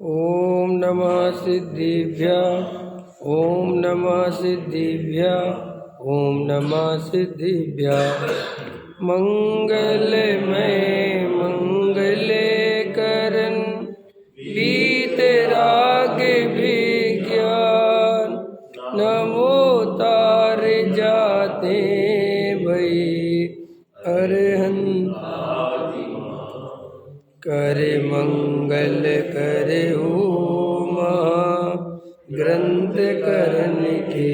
ओम नमः सिद्धिभ्यः। ओम नमः सिद्धिभ्यः। ओम नमः सिद्धिभ्यः। मंगलमय मंगले करन वीतराग विज्ञान नमो तार जाते भई अरहंत करे मंगल करे ग्रंथ करन के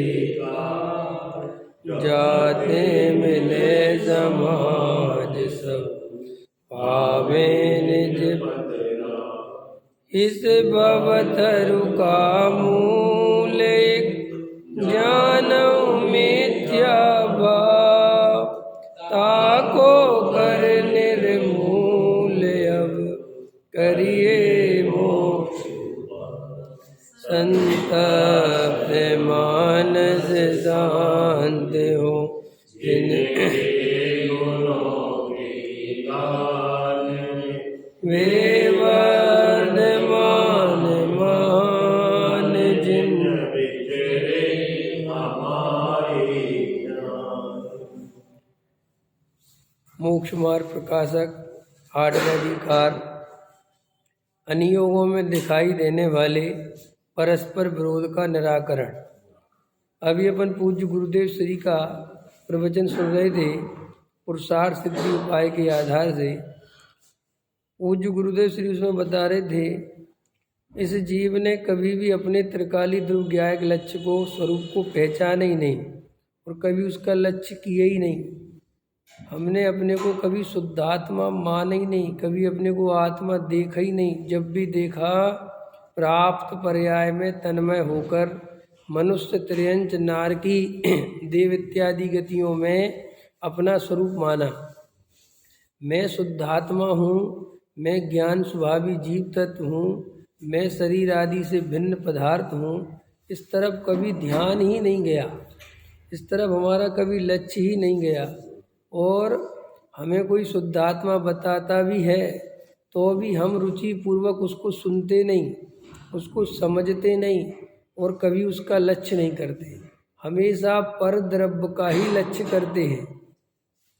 जाते मिले समाज सब पावे निज इस भवथरु का मूल ज्ञानौ मिथ्या भाव ताको कर निर्मूल अब करिए मोक्ष संतप्त मानस शांत हो वे वर्धमान मान जिन मोक्ष मार्ग प्रकाशक आठवां अधिकार अनियोगों में दिखाई देने वाले परस्पर विरोध का निराकरण। अभी अपन पूज्य गुरुदेव श्री का प्रवचन सुन रहे थे। पुरुषार्थ सिद्धि उपाय के आधार से पूज्य गुरुदेव श्री उसमें बता रहे थे, इस जीव ने कभी भी अपने त्रिकाली ध्रुव ज्ञायक लक्ष्य को स्वरूप को पहचाना ही नहीं और कभी उसका लक्ष्य किया ही नहीं। हमने अपने को कभी शुद्धात्मा माना ही नहीं, कभी अपने को आत्मा देखा ही नहीं। जब भी देखा प्राप्त पर्याय में तन्मय होकर मनुष्य त्रियंच नारकी देव इत्यादि गतियों में अपना स्वरूप माना। मैं शुद्धात्मा हूँ, मैं ज्ञान स्वभावी जीव तत्व हूँ, मैं शरीर आदि से भिन्न पदार्थ हूँ। इस तरफ कभी ध्यान ही नहीं गया, इस तरफ हमारा कभी लक्ष्य ही नहीं गया। और हमें कोई शुद्धात्मा बताता भी है तो भी हम रुचि पूर्वक उसको सुनते नहीं, उसको समझते नहीं और कभी उसका लक्ष्य नहीं करते। हमेशा पर द्रव्य का ही लक्ष्य करते हैं।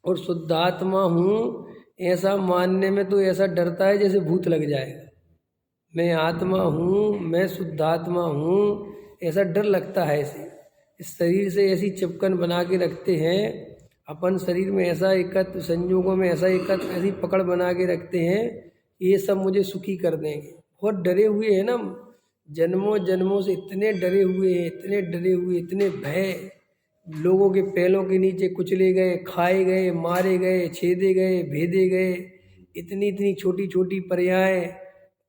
और शुद्धात्मा हूँ ऐसा मानने में तो ऐसा डरता है जैसे भूत लग जाएगा। मैं आत्मा हूँ, मैं शुद्धात्मा हूँ, ऐसा डर लगता है। ऐसे इस शरीर से ऐसी चिपकन बना के रखते हैं, अपन शरीर में ऐसा एकत्र संयोगों में ऐसा एकत्र ऐसी पकड़ बना के रखते हैं, ये सब मुझे सुखी कर देंगे। बहुत डरे हुए हैं ना, जन्मों जन्मों से इतने डरे हुए हैं, इतने डरे हुए, इतने भय। लोगों के पैरों के नीचे कुचले गए, खाए गए, मारे गए, छेदे गए, भेदे गए। इतनी इतनी छोटी छोटी पर्याय,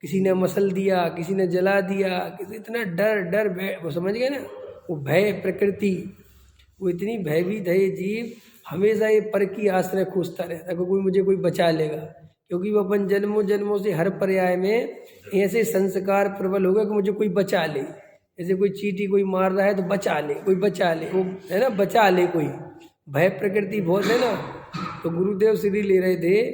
किसी ने मसल दिया, किसी ने जला दिया, किसी इतना डर डर भय, वो समझ गए ना, वो भय प्रकृति, वो इतनी भयभीत है ये जीव। हमेशा ये पर की आश्रय खोजता रहता है कि कोई मुझे कोई बचा लेगा, क्योंकि वो अपन जन्मों जन्मों से हर पर्याय में ऐसे संस्कार प्रबल हो गए कि मुझे कोई बचा ले। जैसे कोई चींटी कोई मार रहा है तो बचा ले, कोई बचा ले, वो है ना, बचा ले कोई। भय प्रकृति बहुत है ना। तो गुरुदेव श्री ले रहे थे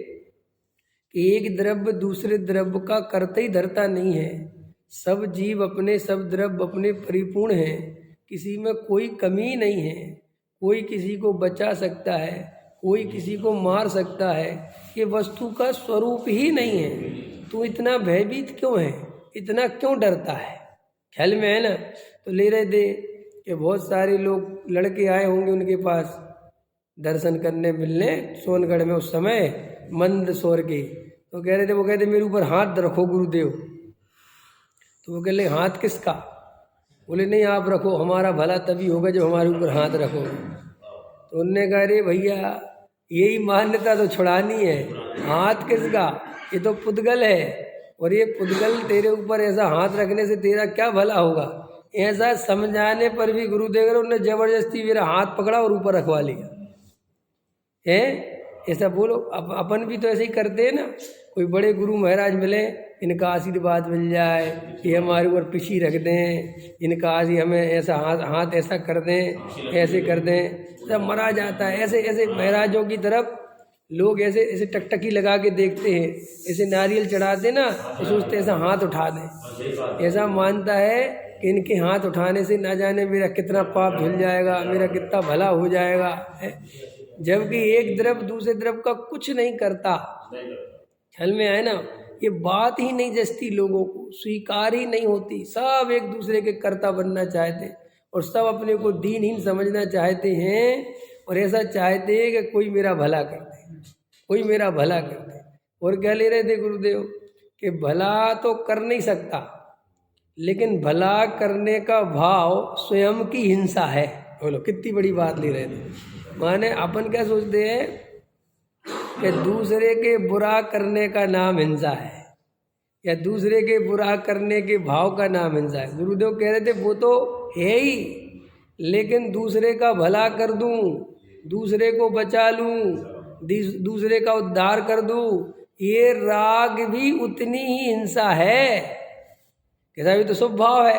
कि एक द्रव्य दूसरे द्रव्य का करता ही धरता नहीं है। सब जीव अपने सब द्रव्य अपने परिपूर्ण हैं, किसी में कोई कमी नहीं है। कोई किसी को बचा सकता है, कोई किसी को मार सकता है। ये वस्तु का स्वरूप ही नहीं है। तू इतना भयभीत क्यों है, इतना क्यों डरता है? ख्याल में है ना। तो ले रहे थे कि बहुत सारे लोग लड़के आए होंगे उनके पास दर्शन करने मिलने सोनगढ़ में उस समय मंद स्वर के। तो कह रहे थे, वो कहते मेरे ऊपर हाथ रखो गुरुदेव। तो वो कह रहे हाथ किसका? बोले नहीं आप रखो, हमारा भला तभी होगा जब हमारे ऊपर हाथ रखोगे। तो उनने कहा अरे भैया यही मान्यता तो छुड़ानी है, हाथ किसका? ये तो पुद्गल है, और ये पुद्गल तेरे ऊपर ऐसा हाथ रखने से तेरा क्या भला होगा? ऐसा समझाने पर भी गुरुदेव उन्होंने जबरदस्ती मेरा हाथ पकड़ा और ऊपर रखवा लिया है। ऐसा बोलो, अपन भी तो ऐसे ही करते हैं ना। कोई बड़े गुरु महाराज मिले, इनका आशीर्वाद मिल जाए, ये हमारे ऊपर पिछी रख दें, इनका आज हमें ऐसा हाथ ऐसा कर दें, ऐसे कर दें, सब मरा जाता है। ऐसे ऐसे महाराजों की तरफ लोग ऐसे ऐसे टकटकी लगा के देखते हैं, ऐसे नारियल चढ़ाते ना तो सोचते ऐसा हाथ उठा दें, ऐसा मानता है कि इनके हाथ उठाने से ना जाने मेरा कितना पाप धुल जाएगा, मेरा कितना भला हो जाएगा है। जबकि एक तरफ दूसरे तरफ का कुछ नहीं करता। ख्याल में आए ना, ये बात ही नहीं जचती, लोगों को स्वीकार ही नहीं होती। सब एक दूसरे के कर्ता बनना चाहते और सब अपने को दीनहीन समझना चाहते हैं और ऐसा चाहते हैं कि कोई मेरा भला कर दे, कोई मेरा भला कर दे। और क्या ले रहे थे गुरुदेव कि भला तो कर नहीं सकता, लेकिन भला करने का भाव स्वयं की हिंसा है। बोलो कितनी बड़ी बात ले रहे थे। माने अपन क्या सोचते हैं कि दूसरे के बुरा करने का नाम हिंसा है, या दूसरे के बुरा करने के भाव का नाम हिंसा है। गुरुदेव कह रहे थे वो तो है ही, लेकिन दूसरे का भला कर दूं, दूसरे को बचा लूं, दूसरे का उद्धार कर दूं, ये राग भी उतनी ही हिंसा है। कैसा भी तो शुभ भाव है।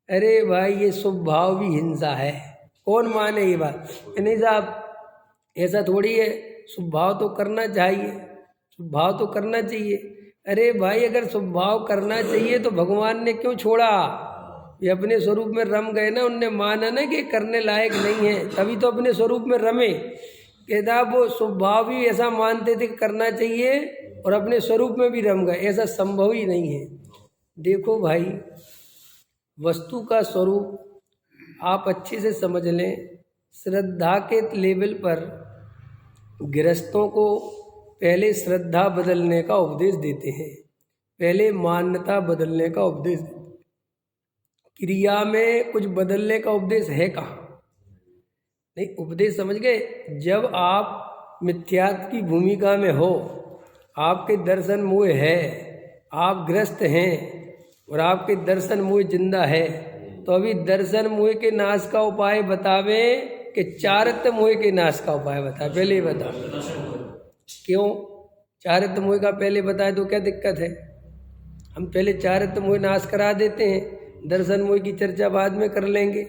अरे भाई ये शुभ भाव भी हिंसा है। कौन माने ये बात? नहीं साहब ऐसा थोड़ी है, शुभ भाव तो करना चाहिए, शुभ भाव तो करना चाहिए। अरे भाई अगर शुभ भाव करना चाहिए तो भगवान ने क्यों छोड़ा? ये अपने स्वरूप में रम गए ना, उनने माना ना कि करने लायक नहीं है, तभी तो अपने स्वरूप में रमे। कहता वो शुभ भाव भी ऐसा मानते थे कि करना चाहिए और अपने स्वरूप में भी रम गए, ऐसा संभव ही नहीं है। देखो भाई वस्तु का स्वरूप आप अच्छे से समझ लें। श्रद्धा के लेवल पर गृहस्थों को पहले श्रद्धा बदलने का उपदेश देते हैं, पहले मान्यता बदलने का उपदेश देते हैं। क्रिया में कुछ बदलने का उपदेश है कहाँ? नहीं, उपदेश समझ गए। जब आप मिथ्यात्व की भूमिका में हो, आपके दर्शन मोह है, आप ग्रस्त हैं और आपके दर्शन मोह जिंदा है, तो अभी दर्शन मोह के नाश का उपाय बतावे कि चारित्र मोह के नाश का उपाय बताए? पहले ही बता। क्यों चारित्र मोह का पहले बताए तो क्या दिक्कत है? हम पहले चारित्र मोह नाश करा देते हैं, दर्शन मोह की चर्चा बाद में कर लेंगे।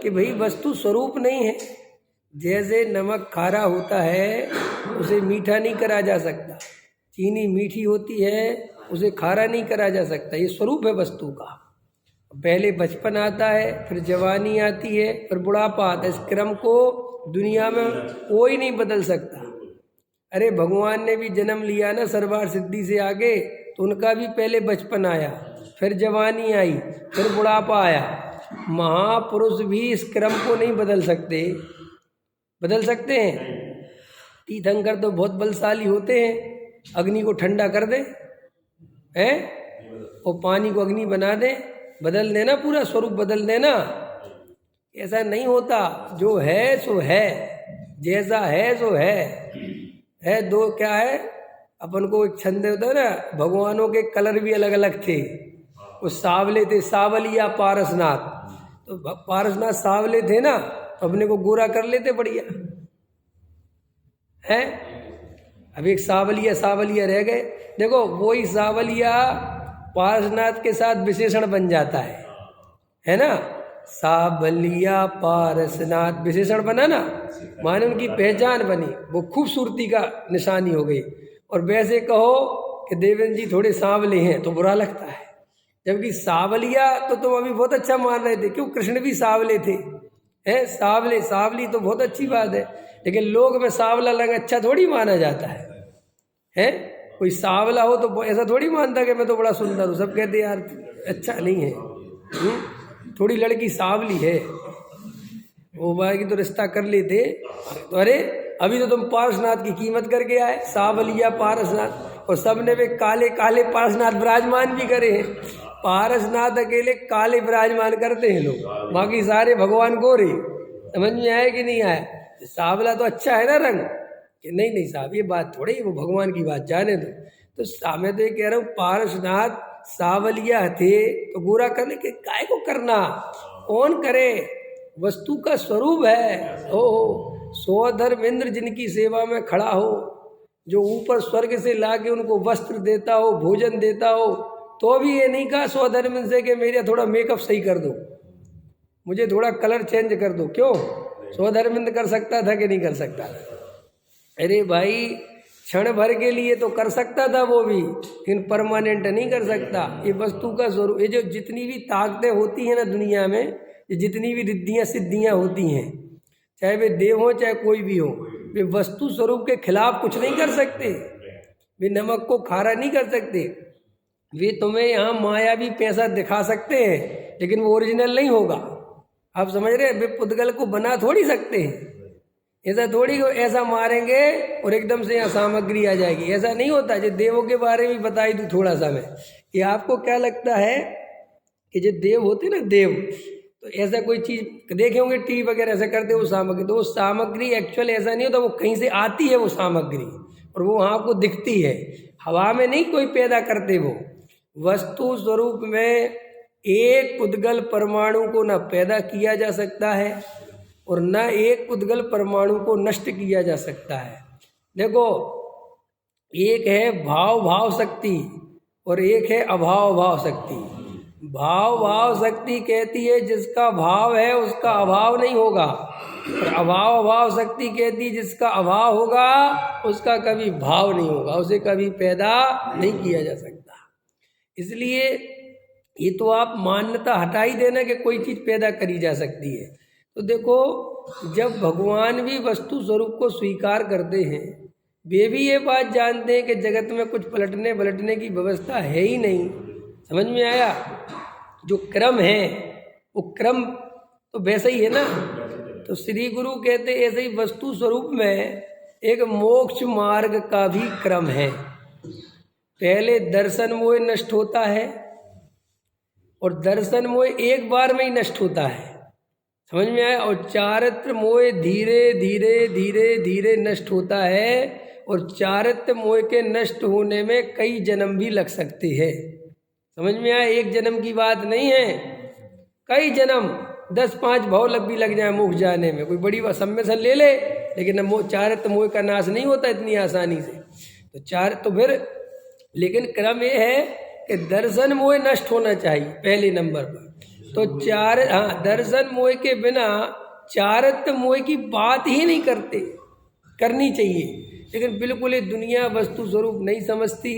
कि भाई वस्तु स्वरूप नहीं है। जैसे नमक खारा होता है उसे मीठा नहीं करा जा सकता, चीनी मीठी होती है उसे खारा नहीं करा जा सकता, ये स्वरूप है वस्तु का। पहले बचपन आता है, फिर जवानी आती है, फिर बुढ़ापा आता है। इस क्रम को दुनिया में कोई नहीं बदल सकता। अरे भगवान ने भी जन्म लिया ना सर्वार सिद्धि से आगे, तो उनका भी पहले बचपन आया, फिर जवानी आई, फिर बुढ़ापा आया। महापुरुष भी इस क्रम को नहीं बदल सकते। बदल सकते हैं? तीर्थंकर तो बहुत बलशाली होते हैं, अग्नि को ठंडा कर दे हैं और पानी को अग्नि बना दे, बदल देना, पूरा स्वरूप बदल देना। ऐसा नहीं होता। जो है सो है, जैसा है सो है। दो क्या है, अपन को एक छंद होता है ना, भगवानों के कलर भी अलग अलग थे। वो सावले थे, सावलिया पारसनाथ। तो पारसनाथ सावले थे ना, तो अपने को गोरा कर लेते बढ़िया है। अब एक सावलिया रह गए। देखो वही सावलिया पारसनाथ के साथ विशेषण बन जाता है ना। सावलिया पारसनाथ विशेषण बना ना, माने उनकी पहचान बनी, वो खूबसूरती का निशानी हो गई। और वैसे कहो कि देवेंद्र जी थोड़े सांवले हैं तो बुरा लगता है, जबकि सावलिया तो तुम अभी बहुत अच्छा मान रहे थे। क्यों? कृष्ण भी सावले थे, हैं सावले, सावली तो बहुत अच्छी बात है, लेकिन लोग में सावला रंग अच्छा थोड़ी माना जाता है। कोई सावला हो तो ऐसा थोड़ी मानता कि मैं तो बड़ा सुंदर हूँ। सब कहते यार अच्छा नहीं है, थोड़ी लड़की सावली है, वो भाई की तो रिश्ता कर लेते। तो अरे अभी तो तुम पारसनाथ की कीमत करके आए, सावलिया पारसनाथ, और सबने वे काले काले पारसनाथ विराजमान भी करे हैं। पारसनाथ अकेले काले विराजमान करते हैं लोग, बाकी सारे भगवान गोरे। समझ में आया कि नहीं आया? सावला तो अच्छा है ना रंग, कि नहीं साहब ये बात थोड़ी, वो भगवान की बात जाने दो। तो मैं तो ये कह रहा हूँ पारसनाथ सावलिया थे तो गोरा करने के काय को करना? कौन करे? वस्तु का स्वरूप है। ओ स्वधर्मेंद्र जिनकी सेवा में खड़ा हो, जो ऊपर स्वर्ग से लाके उनको वस्त्र देता हो, भोजन देता हो, तो भी ये नहीं कहा स्वधर्मेंद्र से कि मेरा थोड़ा मेकअप सही कर दो, मुझे थोड़ा कलर चेंज कर दो। क्यों? स्वधर्मेंद्र कर सकता था कि नहीं कर सकता था? अरे भाई क्षण भर के लिए तो कर सकता था वो भी, लेकिन परमानेंट नहीं कर सकता। ये वस्तु का स्वरूप, ये जो जितनी भी ताकतें होती हैं ना दुनिया में, ये जितनी भी रिद्धियाँ सिद्धियाँ होती हैं, चाहे वे देव हो चाहे कोई भी हो, वे वस्तु स्वरूप के खिलाफ कुछ नहीं कर सकते। वे नमक को खारा नहीं कर सकते। वे तुम्हें यहाँ मायावी पैसा दिखा सकते हैं, लेकिन वो ओरिजिनल नहीं होगा। आप समझ रहे हैं? वे पुद्गल को बना थोड़ी सकते हैं। ऐसा थोड़ी को ऐसा मारेंगे और एकदम से यहाँ सामग्री आ जाएगी, ऐसा नहीं होता। जो देवों के बारे में बताई दूँ थोड़ा सा मैं, कि आपको क्या लगता है कि जो देव होते ना देव, तो ऐसा कोई चीज़ देखे होंगे टीवी वगैरह ऐसा करते वो सामग्री, तो वो सामग्री एक्चुअल ऐसा नहीं होता, वो कहीं से आती है वो सामग्री और वो वहाँ आपको दिखती है। हवा में नहीं कोई पैदा करते, वो वस्तु स्वरूप में एक पुद्गल परमाणु को न पैदा किया जा सकता है और न एक पुद्गल परमाणु को नष्ट किया जा सकता है। देखो, एक है भाव भाव शक्ति और एक है अभाव भाव शक्ति। भाव भाव शक्ति कहती है जिसका भाव है उसका अभाव नहीं होगा, और अभाव अभाव शक्ति कहती है जिसका अभाव होगा उसका कभी भाव नहीं होगा, उसे कभी पैदा नहीं किया जा सकता। इसलिए ये तो आप मान्यता हटा ही देना कि कोई चीज़ पैदा करी जा सकती है। तो देखो, जब भगवान भी वस्तु स्वरूप को स्वीकार करते हैं, वे भी ये बात जानते हैं कि जगत में कुछ पलटने पलटने की व्यवस्था है ही नहीं। समझ में आया? जो क्रम है वो क्रम तो वैसा ही है ना। तो श्री गुरु कहते ऐसे ही वस्तु स्वरूप में एक मोक्ष मार्ग का भी क्रम है। पहले दर्शन मोह नष्ट होता है, और दर्शन मोह एक बार में ही नष्ट होता है। समझ में आया? और चारित्र मोह धीरे धीरे धीरे धीरे नष्ट होता है, और चारित्र मोह के नष्ट होने में कई जन्म भी लग सकते हैं। समझ में आया? एक जन्म की बात नहीं है, कई जन्म, 10-5 भव भी लग जाए मोक्ष जाने में। कोई बड़ी बात सम्मेलन ले ले, लेकिन चारित्र मोह का नाश नहीं होता इतनी आसानी से। तो फिर लेकिन क्रम ये है कि दर्शन मोह नष्ट होना चाहिए पहले नंबर पर। तो दर्शन मोह के बिना चारित्र मोह की बात ही नहीं करनी चाहिए। लेकिन बिल्कुल ये दुनिया वस्तु स्वरूप नहीं समझती,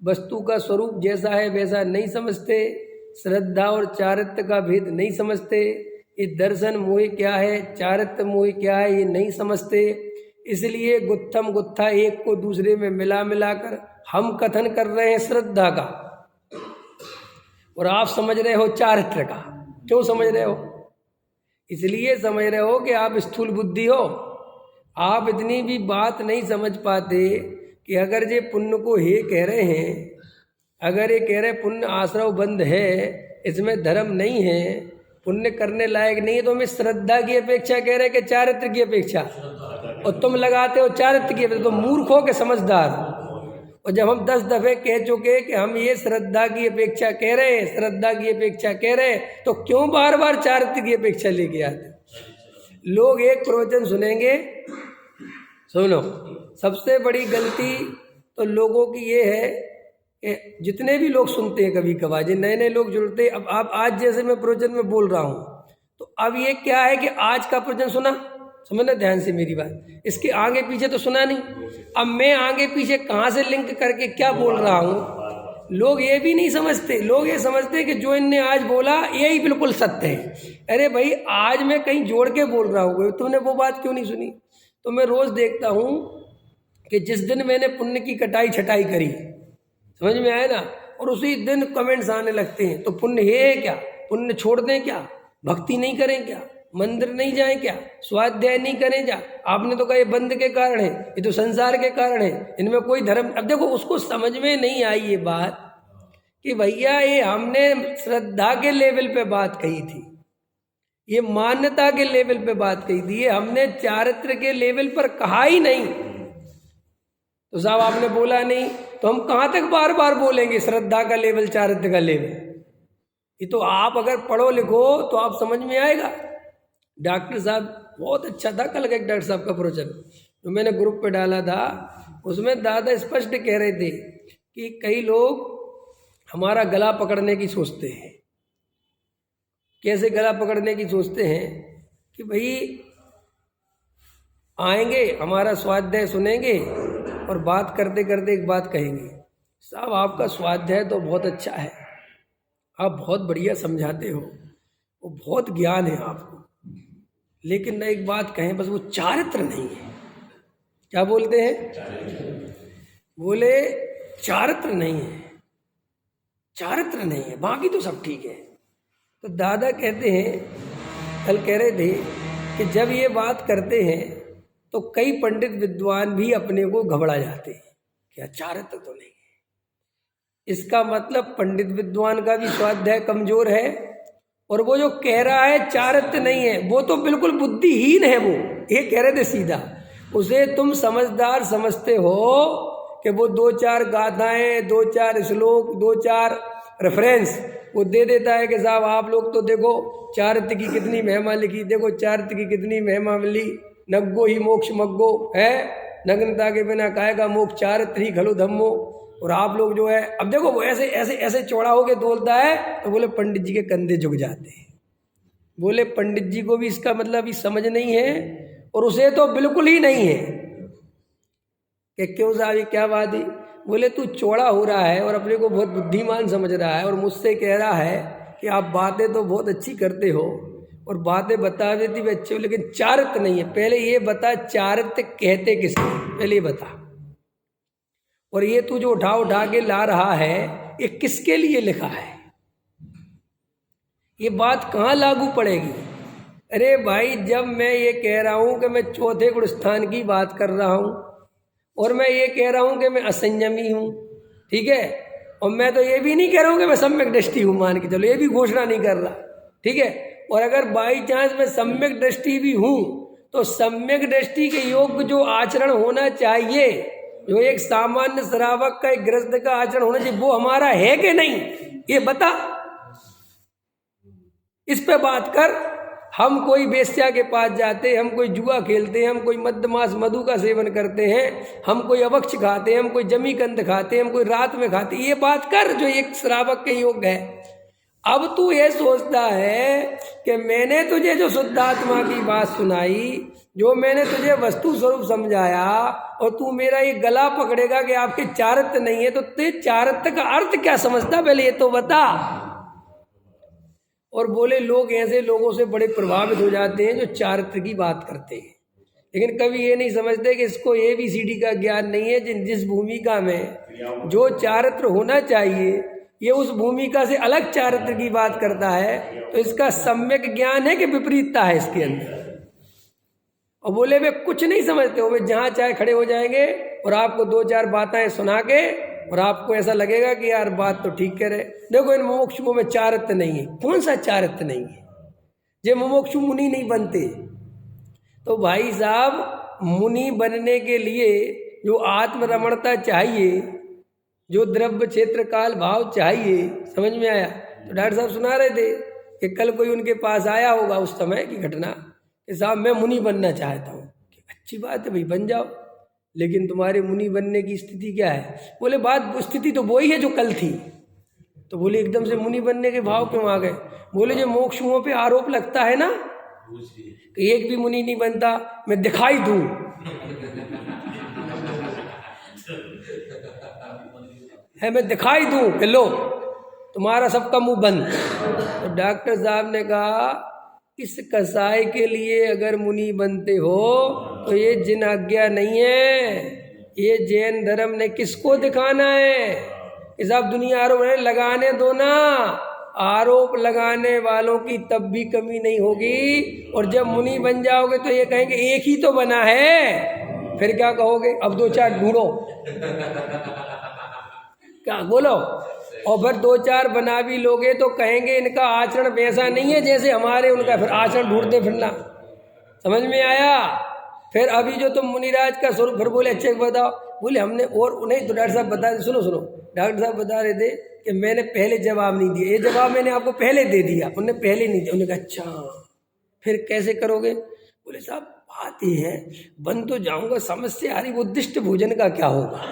वस्तु का स्वरूप जैसा है वैसा नहीं समझते, श्रद्धा और चारित्र का भेद नहीं समझते, ये दर्शन मोह क्या है चारित्र मोह क्या है ये नहीं समझते। इसलिए गुत्थम गुत्था एक को दूसरे में मिलाकर हम कथन कर रहे हैं श्रद्धा का, और आप समझ रहे हो चारित्र का। क्यों समझ रहे हो? इसलिए समझ रहे हो कि आप स्थूल बुद्धि हो। आप इतनी भी बात नहीं समझ पाते कि अगर ये पुण्य को हे कह रहे हैं, अगर ये कह रहे पुण्य आश्रव बंद है, इसमें धर्म नहीं है, पुण्य करने लायक नहीं है, तो हमें श्रद्धा की अपेक्षा कह रहे हैं कि चारित्र की अपेक्षा, और तुम लगाते हो चारित्र की अपेक्षा। तो मूर्ख हो के समझदार। और जब हम 10 दफे कह चुके कि हम ये श्रद्धा की अपेक्षा कह रहे हैं, श्रद्धा की अपेक्षा कह रहे हैं, तो क्यों बार बार चारित्र की अपेक्षा लेके आते? लोग एक प्रवचन सुनेंगे, सुनो, सबसे बड़ी गलती तो लोगों की ये है कि जितने भी लोग सुनते हैं, कभी कभार जो नए नए लोग जुड़ते हैं, अब आप आज जैसे मैं प्रवचन में बोल रहा हूँ, तो अब ये क्या है कि आज का प्रवचन सुना, समझना ध्यान से मेरी बात, इसके आगे पीछे तो सुना नहीं, अब मैं आगे पीछे कहाँ से लिंक करके क्या बोल रहा हूँ, लोग ये भी नहीं समझते। लोग ये समझते कि जो इनने आज बोला यही बिल्कुल सत्य है। अरे भाई, आज मैं कहीं जोड़ के बोल रहा हूँ, तुमने वो बात क्यों नहीं सुनी? तो मैं रोज़ देखता हूँ कि जिस दिन मैंने पुण्य की कटाई छटाई करी, समझ में आया ना, और उसी दिन कमेंट्स आने लगते हैं, तो पुण्य है क्या, पुण्य छोड़ दें क्या, भक्ति नहीं करें क्या, मंदिर नहीं जाएं क्या, स्वाध्याय नहीं करें क्या? आपने तो कहा ये बंद के कारण है, ये तो संसार के कारण है, इनमें कोई धर्म। अब देखो, उसको समझ में नहीं आई ये बात कि भैया ये हमने श्रद्धा के लेवल पे बात कही थी, ये मान्यता के लेवल पे बात कही थी, ये हमने चारित्र के लेवल पर कहा ही नहीं। तो साहब आपने बोला नहीं, तो हम कहाँ तक बार बार बोलेंगे श्रद्धा का लेवल चारित्र का लेवल? ये तो आप अगर पढ़ो लिखो तो आप समझ में आएगा। डॉक्टर साहब बहुत अच्छा था, कल का एक डॉक्टर साहब का प्रवचन जो मैंने ग्रुप पे डाला था, उसमें दादा स्पष्ट कह रहे थे कि कई लोग हमारा गला पकड़ने की सोचते हैं। कैसे गला पकड़ने की सोचते हैं? कि भाई आएंगे, हमारा स्वाध्याय सुनेंगे और बात करते करते एक बात कहेंगे, साहब आपका स्वाध्याय तो बहुत अच्छा है, आप बहुत बढ़िया समझाते हो, वो बहुत ज्ञान है आपको, लेकिन ना एक बात कहें, बस वो चारित्र नहीं है। क्या बोलते हैं? बोले चारित्र नहीं है, चारित्र नहीं है, बाकी तो सब ठीक है। तो दादा कहते हैं, कल कह रहे थे कि जब ये बात करते हैं तो कई पंडित विद्वान भी अपने को घबरा जाते हैं, क्या चारित्र तो नहीं है। इसका मतलब पंडित विद्वान का भी स्वाध्याय कमजोर है, और वो जो कह रहा है चारित्र नहीं है, वो तो बिल्कुल बुद्धिहीन है। वो ये कह रहे थे सीधा, उसे तुम समझदार समझते हो कि वो 2-4 गाथाएं, 2-4 श्लोक, 2-4 रेफरेंस वो दे देता है कि साहब आप लोग तो देखो चारित्र की कितनी महिमा लिखी, देखो चारित्र की कितनी महिमा मिली, नग्गो ही मोक्ष मग्गो है, नग्नता के बिना कायगा मोक्ष चारित्र ही खलो धम्मो। और आप लोग जो है, अब देखो वो ऐसे ऐसे ऐसे चौड़ा होके बोलता है, तो बोले पंडित जी के कंधे झुक जाते हैं। बोले पंडित जी को भी इसका मतलब अभी समझ नहीं है, और उसे तो बिल्कुल ही नहीं है कि क्यों साहब ये क्या बात है। बोले तू चौड़ा हो रहा है और अपने को बहुत बुद्धिमान समझ रहा है, और मुझसे कह रहा है कि आप बातें तो बहुत अच्छी करते हो और बातें बता देती भी अच्छी हो, लेकिन चारित्र नहीं है। पहले ये बता चारित्र कहते किसको, पहले ये बता। और ये तू जो उठा उठा के ला रहा है, ये किसके लिए लिखा है, ये बात कहाँ लागू पड़ेगी? अरे भाई, जब मैं ये कह रहा हूँ कि मैं चौथे गुण स्थान की बात कर रहा हूँ, और मैं ये कह रहा हूँ कि मैं असंयमी हूँ, ठीक है, और मैं तो ये भी नहीं कह रहा हूँ कि मैं सम्यक दृष्टि हूँ, मान के चलो ये भी घोषणा नहीं कर रहा, ठीक है। और अगर बाई चांस मैं सम्यक दृष्टि भी हूँ, तो सम्यक दृष्टि के योग्य जो आचरण होना चाहिए, जो एक सामान्य श्रावक का, एक गृहस्थ का आचरण होना चाहिए, वो हमारा है कि नहीं, ये बता। इस पे बात कर। हम कोई वेश्या के पास जाते, हम कोई जुआ खेलते हैं, हम कोई मद्यमास मधु का सेवन करते हैं, हम कोई अवक्ष खाते हैं, हम कोई जमीकंद खाते हैं, हम कोई रात में खाते हैं, ये बात कर जो एक श्रावक के योग्य है। अब तू ये सोचता है कि मैंने तुझे जो शुद्धात्मा की बात सुनाई, जो मैंने तुझे वस्तु स्वरूप समझाया, और तू मेरा ये गला पकड़ेगा कि आपके चारित्र नहीं है, तो ते चारित्र का अर्थ क्या समझता, पहले ये तो बता। और बोले लोग ऐसे लोगों से बड़े प्रभावित हो जाते हैं जो चारित्र की बात करते हैं, लेकिन कभी ये नहीं समझते कि इसको ABCD का ज्ञान नहीं है। जिस भूमिका में जो चारित्र होना चाहिए, ये उस भूमिका से अलग चारित्र की बात करता है, तो इसका सम्यक ज्ञान है कि विपरीतता है इसके अंदर। और बोले वे कुछ नहीं समझते हो, वे जहाँ चाहे खड़े हो जाएंगे और आपको 2-4 बातें सुना के, और आपको ऐसा लगेगा कि यार बात तो ठीक कह रहे, देखो इन मुमुक्षुओं में चारित्र नहीं है। कौन सा चारित्र नहीं है? जे मुमुक्षु मुनि नहीं बनते। तो भाई साहब, मुनि बनने के लिए जो आत्मरमणता चाहिए, जो द्रव्य क्षेत्र काल भाव चाहिए, समझ में आया? तो डॉक्टर साहब सुना रहे थे कि कल कोई उनके पास आया होगा उस समय की घटना कि साहब मैं मुनि बनना चाहता हूँ। अच्छी बात है भाई, बन जाओ, लेकिन तुम्हारे मुनि बनने की स्थिति क्या है? बोले बात स्थिति तो वही है जो कल थी। तो बोले एकदम से मुनि बनने के भाव क्यों आ गए? बोले जो मोक्षुओं पे आरोप लगता है ना कि एक भी मुनि नहीं बनता, मैं दिखाई दूं है, मैं दिखाई दूं कि लो तुम्हारा सबका मुंह बंद। तो डॉक्टर साहब ने कहा इस कसाई के लिए अगर मुनि बनते हो तो ये जिन आज्ञा नहीं है, ये जैन धर्म ने किसको दिखाना है कि साहब दुनिया आरोप लगाने दो ना। आरोप लगाने वालों की तब भी कमी नहीं होगी, और जब मुनि बन जाओगे तो ये कहेंगे एक ही तो बना है, फिर क्या कहोगे? अब 2-4 ढूंढो, क्या बोलो? और फिर 2-4 बना भी लोगे तो कहेंगे इनका आचरण वैसा नहीं है जैसे हमारे, उनका फिर आचरण ढूंढते फिरना। समझ में आया? फिर अभी जो तुम मुनिराज का स्वरूप, फिर बोले अच्छे बताओ। बोले हमने, और उन्हें तो डॉक्टर साहब बता, सुनो डॉक्टर साहब बता रहे थे कि मैंने पहले जवाब नहीं दिया, ये जवाब मैंने आपको पहले दे दिया, उन्होंने पहले नहीं दिया। उन्होंने कहा अच्छा फिर कैसे करोगे? बोले साहब बात ही है, बन तो जाऊंगा, समस्या आ रही, उद्दिष्ट भोजन का क्या होगा?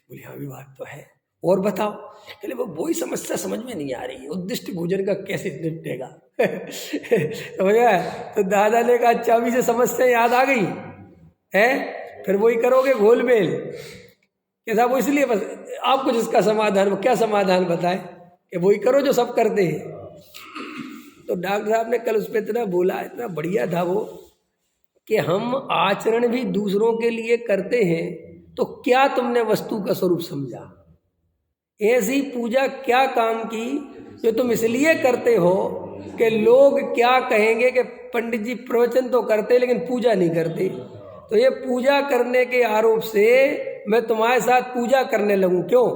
बोले हाँ भी बात तो है। और बताओ। कहले वो वही समस्या समझ में नहीं आ रही है, उद्दिष्ट भोजन का कैसे निपटेगा। समझ गया। तो दादा ने कहा अच्छा अभी से समस्या याद आ गई है, फिर वही करोगे घोल मेल कि साहब वो इसलिए बस आपको जिसका समाधान, वो क्या समाधान बताए कि वही करो जो सब करते हैं। तो डॉक्टर साहब ने कल उस पर इतना बोला, इतना बढ़िया था वो, कि हम आचरण भी दूसरों के लिए करते हैं तो क्या तुमने वस्तु का स्वरूप समझा। ऐसी पूजा क्या काम की जो तुम इसलिए करते हो कि लोग क्या कहेंगे कि पंडित जी प्रवचन तो करते लेकिन पूजा नहीं करते। तो ये पूजा करने के आरोप से मैं तुम्हारे साथ पूजा करने लगूं क्यों?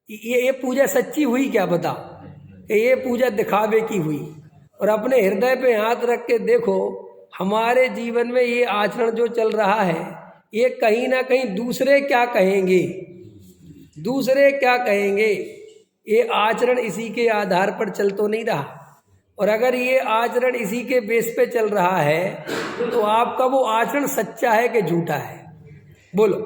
ये पूजा सच्ची हुई क्या बता? कि ये पूजा दिखावे की हुई। और अपने हृदय पे हाथ रख के देखो, हमारे जीवन में ये आचरण जो चल रहा है ये कहीं ना कहीं दूसरे क्या कहेंगे, दूसरे क्या कहेंगे, ये आचरण इसी के आधार पर चल तो नहीं रहा। और अगर ये आचरण इसी के बेस पे चल रहा है तो आपका वो आचरण सच्चा है कि झूठा है? बोलो।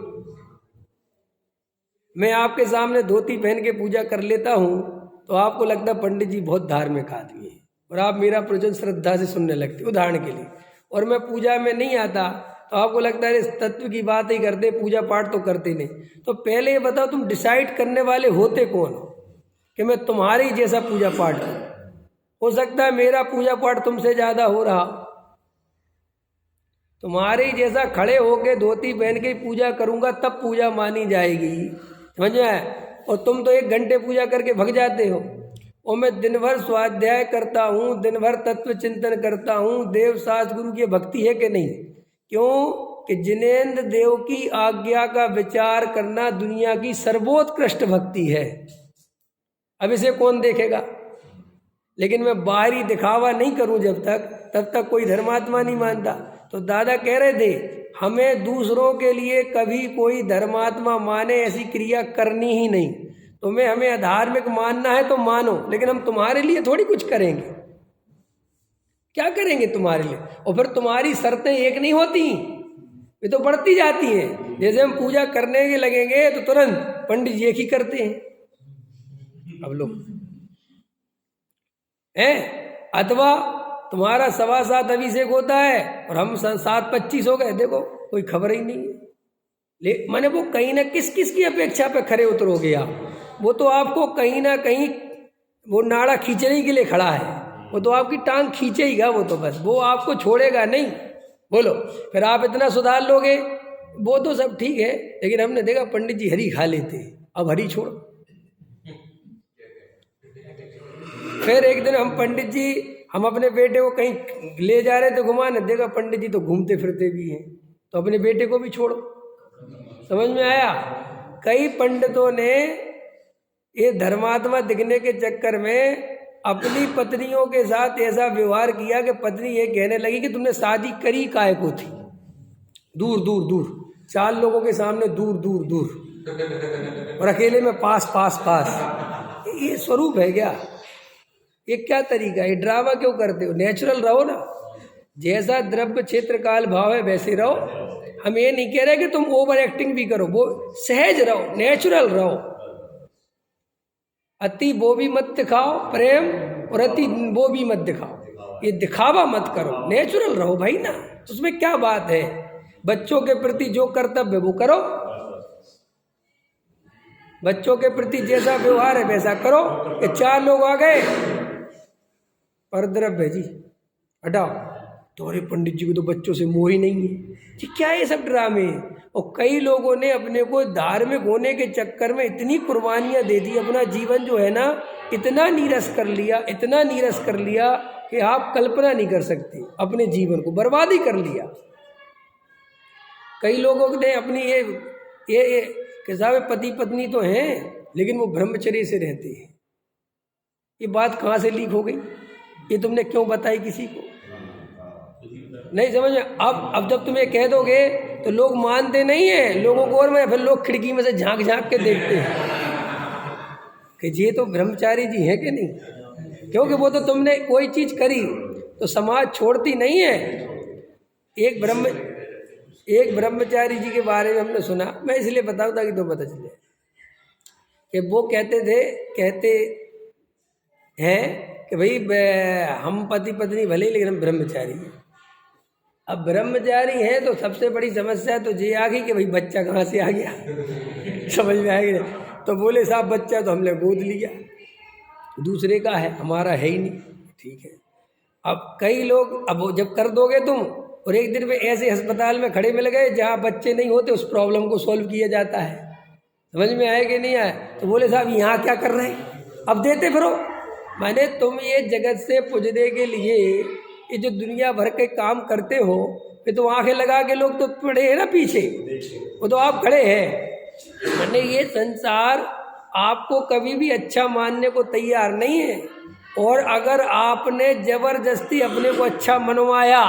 मैं आपके सामने धोती पहन के पूजा कर लेता हूँ तो आपको लगता है पंडित जी बहुत धार्मिक आदमी है और आप मेरा प्रवचन श्रद्धा से सुनने लगते, उदाहरण के लिए। और मैं पूजा में नहीं आता तो आपको लगता है इस तत्व की बात ही करते, पूजा पाठ तो करते नहीं। तो पहले ये बताओ तुम डिसाइड करने वाले होते कौन हो कि मैं तुम्हारी जैसा पूजा पाठ करूं? हो सकता है मेरा पूजा पाठ तुमसे ज़्यादा हो रहा, तुम्हारे जैसा खड़े होके धोती पहन के पूजा करूंगा तब पूजा मानी जाएगी, समझ में? और तुम तो 1 घंटे पूजा करके भग जाते हो। और मैं दिन भर स्वाध्याय करता हूँ, दिन भर तत्व चिंतन करता हूँ, देव शास्त्र गुरु की भक्ति है कि नहीं? क्यों कि जिनेंद्र देव की आज्ञा का विचार करना दुनिया की सर्वोत्कृष्ट भक्ति है। अब इसे कौन देखेगा? लेकिन मैं बाहरी दिखावा नहीं करूं जब तक, तब तक कोई धर्मात्मा नहीं मानता। तो दादा कह रहे थे हमें दूसरों के लिए कभी कोई धर्मात्मा माने ऐसी क्रिया करनी ही नहीं। तुम्हें हमें अधार्मिक मानना है तो मानो, लेकिन हम तुम्हारे लिए थोड़ी कुछ करेंगे। क्या करेंगे तुम्हारे लिए? और फिर तुम्हारी शर्तें एक नहीं होती, ये तो बढ़ती जाती हैं। जैसे हम पूजा करने के लगेंगे तो तुरंत पंडित जी एक ही करते हैं अब लोग हैं, अथवा तुम्हारा 7:15 अभिषेक होता है और हम 7:25 हो गए, देखो कोई खबर ही नहीं है। मैंने वो कहीं ना किस की अपेक्षा पे खरे उतरोगे आप? वो तो आपको कहीं ना कहीं वो नाड़ा खींचने के लिए खड़ा है, वो तो आपकी टांग खींचेगा, वो तो बस वो आपको छोड़ेगा नहीं। बोलो, फिर आप इतना सुधार लोगे, वो तो सब ठीक है। लेकिन हमने देखा पंडित जी हरी खा लेते, अब हरी छोड़ो। फिर एक दिन हम पंडित जी, हम अपने बेटे को कहीं ले जा रहे थे घुमाने, देखा पंडित जी तो घूमते फिरते भी हैं, तो अपने बेटे को भी छोड़ो। समझ में आया? कई पंडितों ने ये धर्मात्मा दिखने के चक्कर में अपनी पत्नियों के साथ ऐसा व्यवहार किया कि पत्नी ये कहने लगी कि तुमने शादी करी काहे को थी? दूर दूर दूर, 4 लोगों के सामने दूर दूर दूर, और अकेले में पास पास पास। ये स्वरूप है क्या? ये क्या तरीका है? ड्रामा क्यों करते हो? नेचुरल रहो ना, जैसा द्रव्य क्षेत्र काल भाव है वैसे रहो। हम ये नहीं कह रहे कि तुम ओवर एक्टिंग भी करो, वो सहज रहो, नेचुरल रहो। अति वो भी मत दिखाओ प्रेम, और अति वो भी मत दिखाओ, ये दिखावा मत करो, नेचुरल रहो भाई ना। उसमें क्या बात है? बच्चों के प्रति जो कर्तव्य वो करो, बच्चों के प्रति जैसा व्यवहार है वैसा करो। ये 4 लोग आ गए, परद्रव्य जी हटाओ, तुम्हारे पंडित जी को तो बच्चों से मोह ही नहीं है जी। क्या ये सब ड्रामे? और कई लोगों ने अपने को धार्मिक होने के चक्कर में इतनी कुर्बानियां दे दी, अपना जीवन जो है ना इतना नीरस कर लिया, इतना नीरस कर लिया कि आप कल्पना नहीं कर सकते। अपने जीवन को बर्बाद ही कर लिया। कई लोगों ने अपनी ये कि साहब पति पत्नी तो हैं लेकिन वो ब्रह्मचर्य से रहते हैं। ये बात कहाँ से लीक हो गई? ये तुमने क्यों बताई किसी को? नहीं समझ में। अब जब तुम ये कह दोगे तो लोग मानते नहीं है, लोगों को और में फिर लोग खिड़की में से झांक झांक के देखते हैं कि ये तो ब्रह्मचारी जी हैं कि नहीं। क्योंकि वो तो तुमने कोई चीज करी तो समाज छोड़ती नहीं है। एक ब्रह्मचारी जी के बारे में हमने सुना, मैं इसलिए बताऊँ ताकि तो पता चले। कि वो कहते हैं कि भाई हम पति पत्नी भले ही लेकिन हम ब्रह्मचारी हैं। अब ब्रह्मचारी हैं तो सबसे बड़ी समस्या तो ये आ गई कि भाई बच्चा कहाँ से आ गया समझ में आएगी। तो बोले साहब बच्चा तो हमने गोद लिया, दूसरे का है, हमारा है ही नहीं। ठीक है, अब कई लोग अब जब कर दोगे तुम और एक दिन में ऐसे अस्पताल में खड़े मिल गए जहाँ बच्चे नहीं होते, उस प्रॉब्लम को सॉल्व किया जाता है। समझ में आए कि नहीं आए? तो बोले साहब यहाँ क्या कर रहे हैं, अब देते फिरो। मैंने तुम ये जगत से पुजने के लिए ये जो दुनिया भर के काम करते हो, ये तो आंखें लगा के लोग तो पड़े हैं ना पीछे, वो तो आप खड़े हैं। मैंने ये संसार आपको कभी भी अच्छा मानने को तैयार नहीं है, और अगर आपने जबरदस्ती अपने को अच्छा मनवाया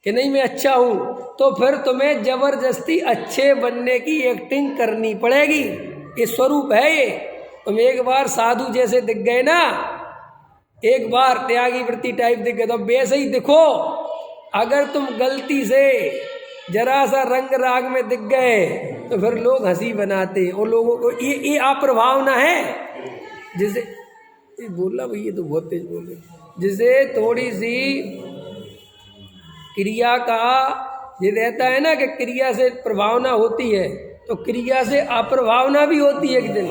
कि नहीं मैं अच्छा हूँ, तो फिर तुम्हें जबरदस्ती अच्छे बनने की एक्टिंग करनी पड़ेगी। ये स्वरूप है ये। तुम एक बार साधु जैसे दिख गए ना, एक बार त्यागी वृत्ति टाइप दिख गए, तो वैसे ही दिखो। अगर तुम गलती से जरा सा रंग राग में दिख गए तो फिर लोग हंसी बनाते, और लोगों को ये अप्रभावना है। जिसे ये बोला भाई, ये तो बहुत तेज बोले, जिसे थोड़ी सी क्रिया का ये रहता है ना कि क्रिया से प्रभावना होती है, तो क्रिया से अप्रभावना भी होती है एक दिन,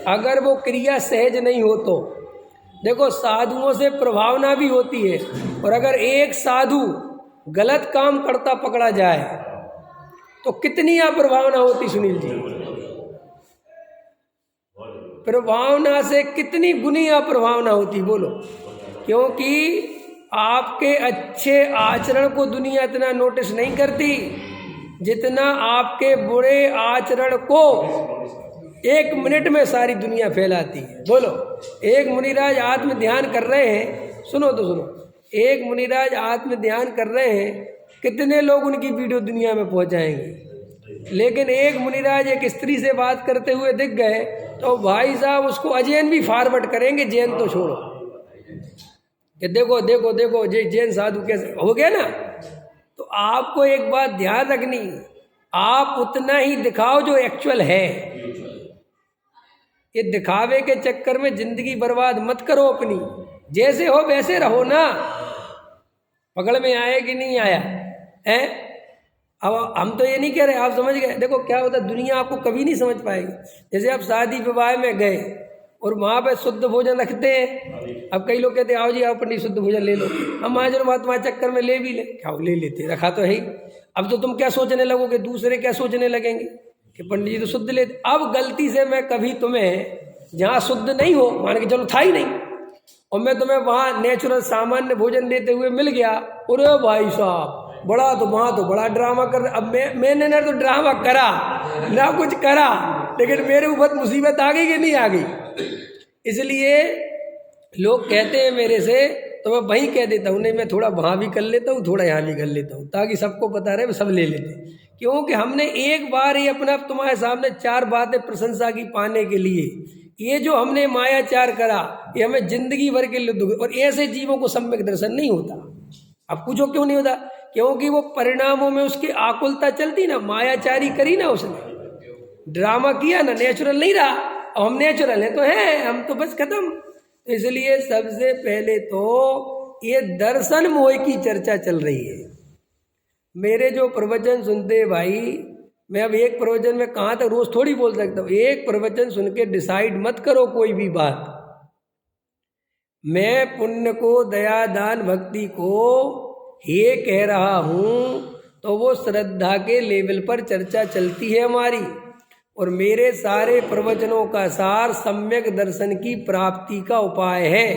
अगर वो क्रिया सहज नहीं हो तो। देखो साधुओं से प्रभावना भी होती है, और अगर एक साधु गलत काम करता पकड़ा जाए तो कितनी अप्रभावना होती सुनील जी। प्रभावना से कितनी गुनी अप्रभावना होती बोलो। क्योंकि आपके अच्छे आचरण को दुनिया इतना नोटिस नहीं करती जितना आपके बुरे आचरण को एक मिनट में सारी दुनिया फैलाती है। बोलो, एक मुनिराज आत्म ध्यान कर रहे हैं, सुनो तो सुनो, एक मुनिराज आत्म ध्यान कर रहे हैं, कितने लोग उनकी वीडियो दुनिया में पहुंचाएंगे। लेकिन एक मुनिराज एक स्त्री से बात करते हुए दिख गए तो भाई साहब उसको अजैन भी फॉरवर्ड करेंगे, जैन तो छोड़ो, कि देखो देखो देखो जैन साधु कैसे हो गया ना। तो आपको एक बात ध्यान रखनी, आप उतना ही दिखाओ जो एक्चुअल है। ये दिखावे के चक्कर में जिंदगी बर्बाद मत करो अपनी, जैसे हो वैसे रहो ना। पकड़ में आया कि नहीं आया है? अब हम तो ये नहीं कह रहे, आप समझ गए। देखो क्या होता है, दुनिया आपको कभी नहीं समझ पाएगी। जैसे आप शादी विवाह में गए और वहाँ पे शुद्ध भोजन रखते हैं। अब कई लोग कहते हैं आओ जी आप पंडित शुद्ध भोजन ले लो, हम महाजन महात्मा चक्कर में ले भी ले, क्या ले लेते, रखा तो है ही। अब तो तुम क्या सोचने लगोगे, दूसरे क्या सोचने लगेंगे कि पंडित जी तो शुद्ध लेते। अब गलती से मैं कभी तुम्हें जहाँ शुद्ध नहीं हो, मान के चलो था ही नहीं, और मैं तुम्हें वहाँ नेचुरल सामान्य भोजन देते हुए मिल गया, अरे भाई साहब बड़ा तो वहाँ तो बड़ा ड्रामा कर। अब मैंने ना तो ड्रामा करा ना कुछ करा, लेकिन मेरे ऊपर मुसीबत आ गई कि नहीं आ गई। इसलिए लोग कहते हैं मेरे से, तो मैं वहीं कह देता हूँ, नहीं मैं थोड़ा वहाँ भी कर लेता हूँ, थोड़ा यहाँ भी कर लेता हूँ, ताकि सबको पता रहे, सब ले लेते। क्योंकि हमने एक बार ही अपना तुम्हारे सामने चार बातें प्रशंसा की पाने के लिए, ये जो हमने मायाचार करा, ये हमें जिंदगी भर के लिए, और ऐसे जीवों को सम्यक दर्शन नहीं होता। अब पूछो क्यों नहीं होता? क्योंकि वो परिणामों में उसकी आकुलता चलती ना, मायाचारी करी ना, उसने ड्रामा किया ना, नेचुरल नहीं रहा। अब हम नेचुरल है तो है, हम तो बस खत्म। इसलिए सबसे पहले तो ये दर्शन मोह की चर्चा चल रही है। मेरे जो प्रवचन सुनते भाई, मैं अब एक प्रवचन में कहाँ तक रोज थोड़ी बोल सकता हूँ। एक प्रवचन सुन के डिसाइड मत करो कोई भी बात। मैं पुण्य को, दया दान भक्ति को ये कह रहा हूँ, तो वो श्रद्धा के लेवल पर चर्चा चलती है हमारी। और मेरे सारे प्रवचनों का सार सम्यक दर्शन की प्राप्ति का उपाय है।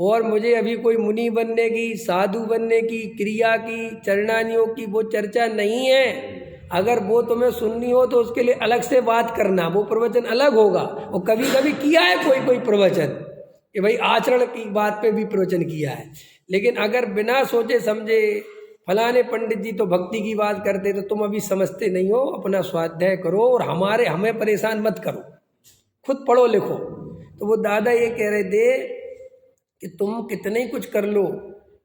और मुझे अभी कोई मुनि बनने की, साधु बनने की, क्रिया की, चरणानियों की वो चर्चा नहीं है। अगर वो तुम्हें सुननी हो तो उसके लिए अलग से बात करना, वो प्रवचन अलग होगा। और कभी कभी किया है कोई प्रवचन कि भाई आचरण की बात पे भी प्रवचन किया है। लेकिन अगर बिना सोचे समझे फलाने पंडित जी तो भक्ति की बात करते, तो तुम अभी समझते नहीं हो। अपना स्वाध्याय करो और हमें परेशान मत करो, खुद पढ़ो लिखो। तो वो दादा ये कह रहे थे कि तुम कितने ही कुछ कर लो,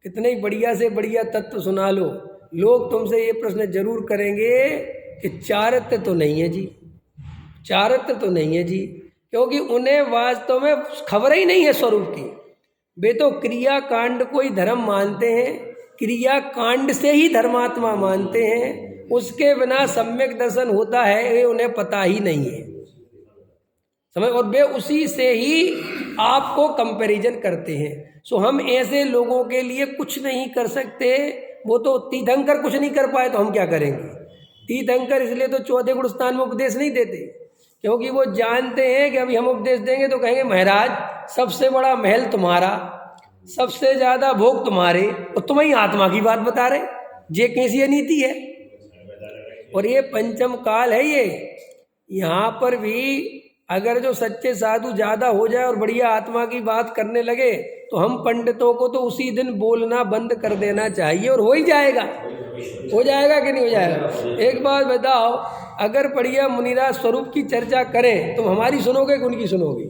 कितने ही बढ़िया से बढ़िया तत्व सुना लो, लोग तुमसे ये प्रश्न जरूर करेंगे कि चारित्र तो नहीं है जी, चारित्र तो नहीं है जी। क्योंकि उन्हें वास्तव में खबर ही नहीं है स्वरूप की। वे तो क्रिया कांड को ही धर्म मानते हैं, क्रिया कांड से ही धर्मात्मा मानते हैं। उसके बिना सम्यक दर्शन होता है ये उन्हें पता ही नहीं है, समझ। और वे उसी से ही आपको कंपैरिजन करते हैं। सो हम ऐसे लोगों के लिए कुछ नहीं कर सकते। वो तो तीर्थंकर कुछ नहीं कर पाए तो हम क्या करेंगे। तीर्थंकर इसलिए तो चौथे गुण स्थान में उपदेश नहीं देते, क्योंकि वो जानते हैं कि अभी हम उपदेश देंगे तो कहेंगे महाराज सबसे बड़ा महल तुम्हारा, सबसे ज्यादा भोग तुम्हारे, और तुम ही आत्मा की बात बता रहे। ये कैसी नीति है। और ये पंचम काल है। ये यहाँ पर भी अगर जो सच्चे साधु ज्यादा हो जाए और बढ़िया आत्मा की बात करने लगे तो हम पंडितों को तो उसी दिन बोलना बंद कर देना चाहिए, और हो ही जाएगा। हो जाएगा कि नहीं हो जाएगा। एक बात बताओ, अगर बढ़िया मुनिराज स्वरूप की चर्चा करें तुम हमारी सुनोगे कि उनकी सुनोगे।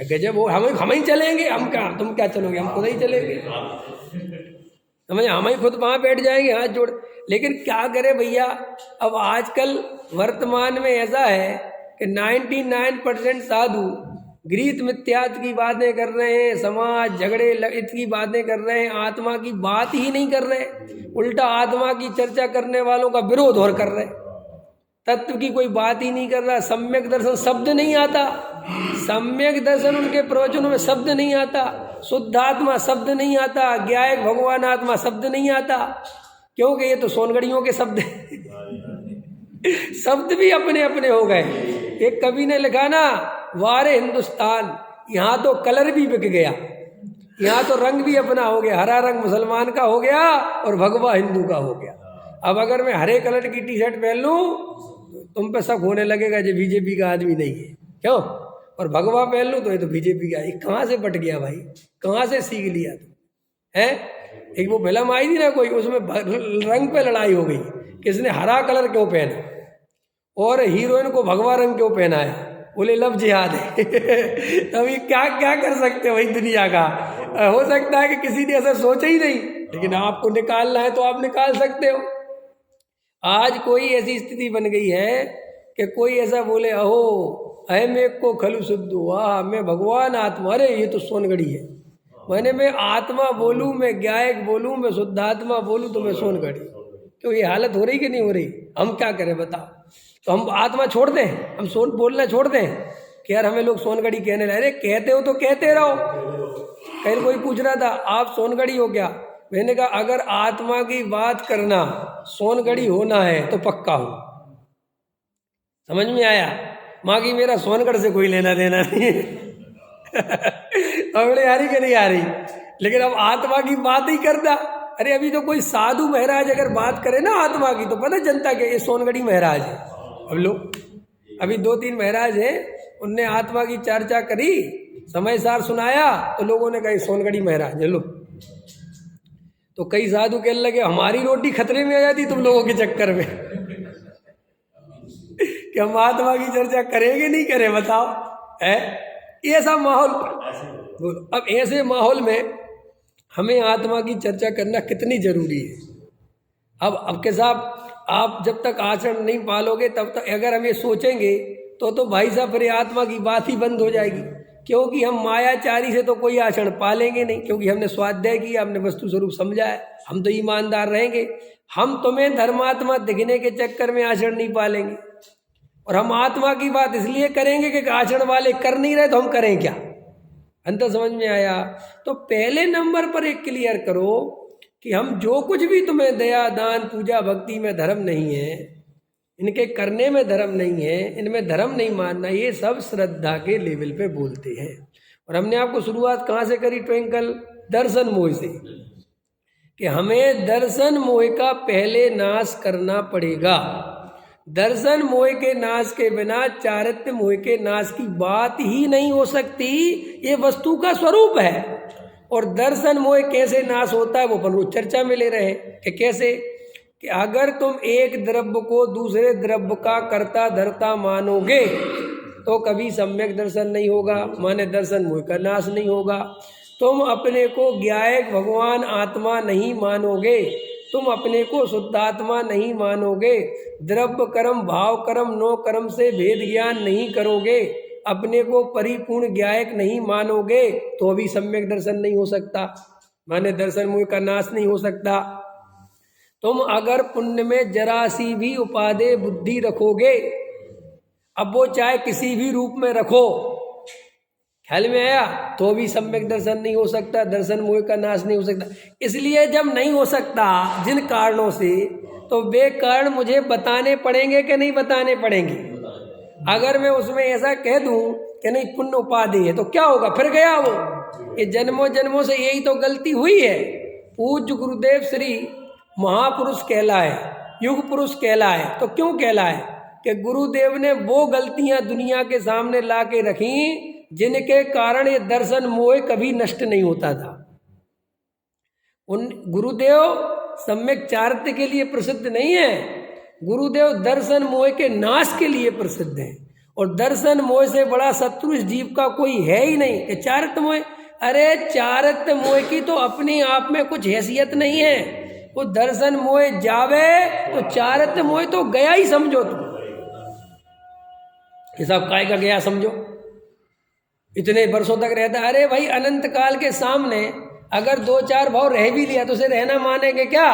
गजब हो, हम ही चलेंगे। हम क्या, तुम क्या चलोगे, हम खुद ही चलेंगे। समझ, हम ही खुद वहाँ बैठ जाएंगे हाथ जोड़। लेकिन क्या करे भैया, अब आजकल वर्तमान में ऐसा है कि 99% साधु गीत मिथ्यात्व की बातें कर रहे हैं, समाज झगड़े की बातें कर रहे हैं, आत्मा की बात ही नहीं कर रहे। उल्टा आत्मा की चर्चा करने वालों का विरोध और कर रहे, तत्व की कोई बात ही नहीं कर रहा। सम्यक दर्शन शब्द नहीं आता, सम्यक दर्शन उनके प्रवचनों में शब्द नहीं आता, शुद्ध आत्मा शब्द नहीं आता, ज्ञायक भगवान आत्मा शब्द नहीं आता, क्योंकि ये तो सोनगढ़ियों के शब्द शब्द भी अपने अपने हो गए। एक कवि ने लिखा ना, वारे हिंदुस्तान, यहाँ तो कलर भी बिक गया, यहाँ तो रंग भी अपना हो गया। हरा रंग मुसलमान का हो गया और भगवा हिंदू का हो गया। अब अगर मैं हरे कलर की टी शर्ट पहन लूँ तुम पे शक होने लगेगा जो बीजेपी का आदमी नहीं है, क्यों। और भगवा पहन लूँ तो ये तो बीजेपी का। ये कहाँ से पट गया भाई, कहाँ से सीख लिया तुम, है। एक वो फिल्म आई थी ना कोई, उसमें रंग पे लड़ाई हो गई, किसने हरा कलर क्यों पहना और हीरोइन को भगवा रंग क्यों पहनाया, बोले लव जिहाद है। अभी क्या क्या कर सकते हो भाई दुनिया का। हो सकता है कि किसी ने ऐसा सोचा ही नहीं, लेकिन आपको निकालना है तो आप निकाल सकते हो। आज कोई ऐसी स्थिति बन गई है कि कोई ऐसा बोले अहो अहम एक को खलु शुद्ध, वाह मैं भगवान आत्मा, अरे ये तो सोनगढ़ी है। मैंने मैं आत्मा बोलूँ, मैं ज्ञायक बोलूँ, मैं शुद्धात्मा बोलूँ तो मैं सोनगढ़ी। तो ये हालत हो रही कि नहीं हो रही। हम क्या करें बताओ। तो हम आत्मा छोड़ दें, हम सोन बोलना छोड़ दें कि यार हमें लोग सोनगढ़ी कहने लगे। अरे कहते हो तो कहते रहो। कहीं कोई पूछ रहा था आप सोनगढ़ी हो क्या, मैंने कहा अगर आत्मा की बात करना सोनगढ़ी होना है तो पक्का हो। समझ में आया। माँ की मेरा सोनगढ़ से कोई लेना देना नहीं है। अबड़े आ रही कि नहीं आ रही। लेकिन अब आत्मा की बात ही करता। अरे अभी तो कोई साधु महाराज अगर बात करे ना आत्मा की तो पता जनता के ये सोनगढ़ी महाराज है। अब लोग अभी 2-3 महाराज हैं, उनने आत्मा की चर्चा करी, समय सार सुनाया तो लोगों ने कहा सोनगढ़ी महाराज है। लो तो कई साधु कहने लगे हमारी रोटी खतरे में आ जाती तुम लोगों के चक्कर में। कि हम आत्मा की चर्चा करेंगे नहीं करें बताओ, है ऐसा माहौल। बोलो अब ऐसे माहौल में हमें आत्मा की चर्चा करना कितनी जरूरी है। अब के साहब आप जब तक आचरण नहीं पालोगे तब तक अगर हम ये सोचेंगे तो भाई साहब फिर आत्मा की बात ही बंद हो जाएगी। क्योंकि हम मायाचारी से तो कोई आचरण पालेंगे नहीं, क्योंकि हमने स्वाध्याय किया, हमने वस्तु स्वरूप समझा है, हम तो ईमानदार रहेंगे। हम तुम्हें धर्मात्मा दिखने के चक्कर में आचरण नहीं पालेंगे। और हम आत्मा की बात इसलिए करेंगे कि आचरण वाले कर नहीं रहे तो हम करें क्या। अंतर समझ में आया। तो पहले नंबर पर एक क्लियर करो कि हम जो कुछ भी तुम्हें दया दान पूजा भक्ति में धर्म नहीं है, इनके करने में धर्म नहीं है, इनमें धर्म नहीं मानना, ये सब श्रद्धा के लेवल पे बोलते हैं। और हमने आपको शुरुआत कहाँ से करी ट्विंकल, दर्शन मोह से, कि हमें दर्शन मोह का पहले नाश करना पड़ेगा। दर्शन मोह के नाश के बिना चारित्र्य मोह के नाश की बात ही नहीं हो सकती। ये वस्तु का स्वरूप है। और दर्शन मोह कैसे नाश होता है वो अपन रोज चर्चा में ले रहे हैं कि कैसे, कि अगर तुम एक द्रव्य को दूसरे द्रव्य का कर्ता धर्ता मानोगे तो कभी सम्यक दर्शन नहीं होगा, माने दर्शन मोह का नाश नहीं होगा। तुम अपने को ज्ञायक भगवान आत्मा नहीं मानोगे, तुम अपने को शुद्धात्मा नहीं मानोगे, द्रव्य कर्म भाव कर्म नो कर्म से भेद ज्ञान नहीं करोगे, अपने को परिपूर्ण ज्ञायक नहीं मानोगे तो भी सम्यक दर्शन नहीं हो सकता, माने दर्शन मोह का नाश नहीं हो सकता। तुम अगर पुण्य में जरा सी भी उपादेय बुद्धि रखोगे, अब वो चाहे किसी भी रूप में रखो, ख्याल में आया, तो भी सम्यक दर्शन नहीं हो सकता, दर्शन मोह का नाश नहीं हो सकता। इसलिए जब नहीं हो सकता जिन कारणों से, तो वे कारण मुझे बताने पड़ेंगे कि नहीं बताने पड़ेंगे। अगर मैं उसमें ऐसा कह दूं कि नहीं पुण्य उपाधि है तो क्या होगा, फिर गया वो, ये जन्मों जन्मों से यही तो गलती हुई है। पूज्य गुरुदेव श्री महापुरुष कहलाए, युग पुरुष कहलाए, तो क्यों कहलाए कि गुरुदेव ने वो गलतियां दुनिया के सामने ला के रखी जिनके कारण ये दर्शन मोह कभी नष्ट नहीं होता था। उन गुरुदेव सम्यक चारित्र्य के लिए प्रसिद्ध नहीं है, गुरुदेव दर्शन मोह के नाश के लिए प्रसिद्ध है। और दर्शन मोह से बड़ा शत्रु इस जीव का कोई है ही नहीं कि चारित्र्य मोह। अरे चारित्र्य मोह की तो अपने आप में कुछ हैसियत नहीं है, वो दर्शन मोह जावे तो चारित्र्य मोह तो गया ही समझो। तुम ये सब काय का गया समझो, इतने वर्षों तक रहता। अरे भाई अनंत काल के सामने अगर 2-4 भाव रह भी लिया तो उसे रहना मानेंगे क्या?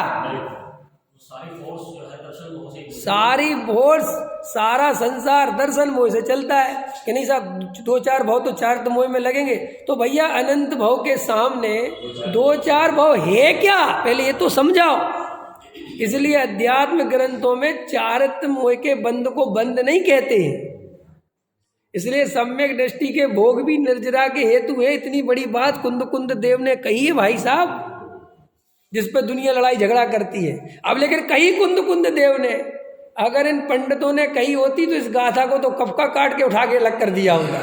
सारी फोर्स सारा संसार दर्शन मोह से चलता है कि नहीं साहब, 2-4 भाव तो चारित्र्य मोह में लगेंगे। तो भैया अनंत भाव के सामने 2-4 भाव है क्या, पहले ये तो समझाओ। इसलिए अध्यात्म ग्रंथों में चारित्र्य मोह के बंध को बंद नहीं कहते हैं। इसलिए सम्यक दृष्टि के भोग भी निर्जरा के हेतु है। इतनी बड़ी बात कुंद कुंद देव ने कही है भाई साहब, जिस पर दुनिया लड़ाई झगड़ा करती है। अब लेकिन कही कुंद कुंद देव ने, अगर इन पंडितों ने कही होती तो इस गाथा को तो कब का काट के उठा के अलग कर दिया होता।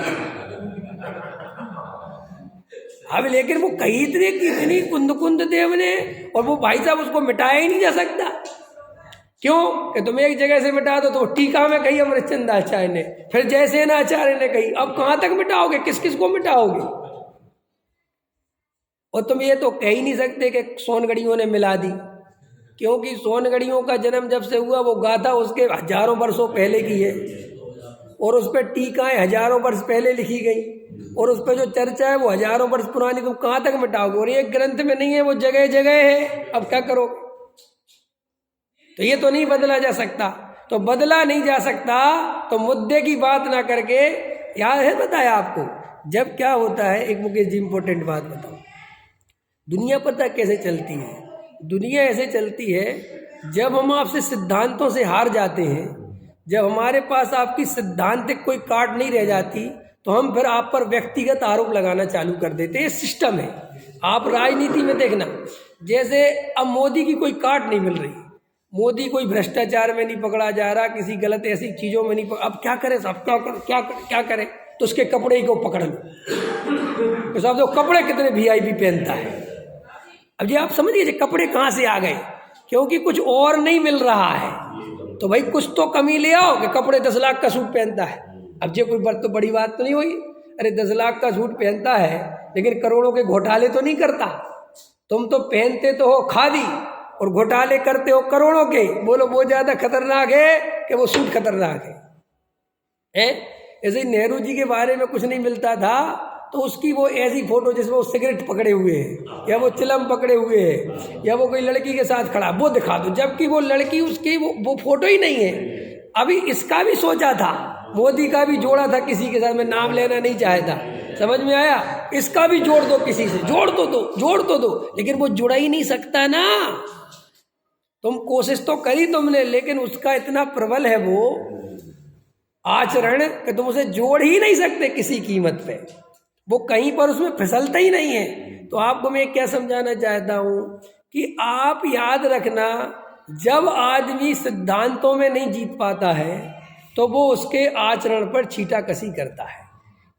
अब लेकिन वो कही इतनी कुंद कुंद देव ने, और वो भाई साहब उसको मिटाया ही नहीं जा सकता। क्यों कि तुम एक जगह से मिटा दो तो टीका में कही अमृतचंद आचार्य ने, फिर जयसेन आचार्य ने कही, अब कहां तक मिटाओगे, किस किस को मिटाओगे? और तुम ये तो कह ही नहीं सकते कि सोनगढ़ियों ने मिला दी, क्योंकि सोनगढ़ियों का जन्म जब से हुआ वो गाथा उसके हजारों वर्षों पहले की है, और उस पर टीकाएं हजारों वर्ष पहले लिखी गई, और उस पर जो चर्चा है वो हजारों वर्ष पुरानी। तुम कहां तक मिटाओगे? और एक ग्रंथ में नहीं है, वो जगह जगह है। अब क्या करोगे? तो ये तो नहीं बदला जा सकता। तो बदला नहीं जा सकता तो मुद्दे की बात ना करके, याद है बताया आपको, जब क्या होता है, एक मुकेश जी इंपॉर्टेंट बात बताओ। दुनिया पता कैसे चलती है? दुनिया ऐसे चलती है, जब हम आपसे सिद्धांतों से हार जाते हैं, जब हमारे पास आपकी सिद्धांतिक कोई काट नहीं रह जाती, तो हम फिर आप पर व्यक्तिगत आरोप लगाना चालू कर देते हैं। ये सिस्टम है। आप राजनीति में देखना, जैसे अब मोदी की कोई काट नहीं मिल रही, मोदी कोई भ्रष्टाचार में नहीं पकड़ा जा रहा, किसी गलत ऐसी चीजों में नहीं अब क्या करे साहब, क्या करे? तो उसके कपड़े को पकड़ लो तो साहब, तो कपड़े कितने वीआईपी पहनता है। अब जी आप समझिए कपड़े कहाँ से आ गए, क्योंकि कुछ और नहीं मिल रहा है। तो भाई कुछ तो कमी ले आओ कि कपड़े 10 लाख का सूट पहनता है। अब ये कोई तो बड़ी बात तो नहीं हुई। अरे 10 लाख का सूट पहनता है लेकिन करोड़ों के घोटाले तो नहीं करता। तुम तो पहनते तो हो खादी और घोटाले करते हो करोड़ों के। बोलो वो ज्यादा खतरनाक है कि वो सूट खतरनाक है? ऐसे नेहरू जी के बारे में कुछ नहीं मिलता था तो उसकी वो ऐसी फोटो जिसमें वो सिगरेट पकड़े हुए हैं, या वो चिलम पकड़े हुए है, या वो कोई लड़की के साथ खड़ा, वो दिखा दो, जबकि वो लड़की उसकी वो फोटो ही नहीं है। अभी इसका भी सोचा था, मोदी का भी जोड़ा था किसी के साथ, मैं नाम लेना नहीं चाहता, समझ में आया? इसका भी जोड़ दो, किसी से जोड़ तो दो, लेकिन वो जुड़ा ही नहीं सकता ना। तुम कोशिश तो करी तुमने, लेकिन उसका इतना प्रबल है वो आचरण कि तुम उसे जोड़ ही नहीं सकते किसी कीमत पे। वो कहीं पर उसमें फिसलता ही नहीं है। तो आपको मैं क्या समझाना चाहता हूं कि आप याद रखना, जब आदमी सिद्धांतों में नहीं जीत पाता है तो वो उसके आचरण पर छींटाकशी करता है।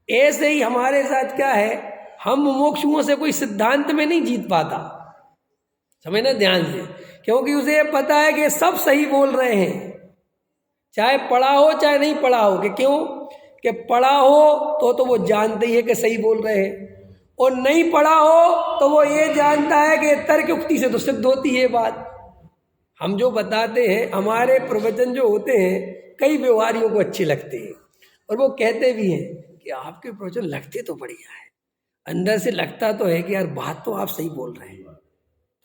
ऐसे ही हमारे साथ क्या है, हम मुमुक्षुओं से कोई सिद्धांत में नहीं जीत पाता, समझना ध्यान से, क्योंकि उसे पता है कि सब सही बोल रहे हैं, चाहे पढ़ा हो चाहे नहीं पढ़ा हो। कि क्यों कि पढ़ा हो तो वो जानते ही है कि सही बोल रहे हैं, और नहीं पढ़ा हो तो वो ये जानता है कि तर्क युक्ति से तो सिद्ध होती है बात। हम जो बताते हैं, हमारे प्रवचन जो होते हैं, कई व्यवहारियों को अच्छे लगते हैं, और वो कहते भी हैं कि कि आपके प्रवचन लगते तो बढ़िया है, अंदर से लगता तो है कि यार बात तो आप सही बोल रहे हैं।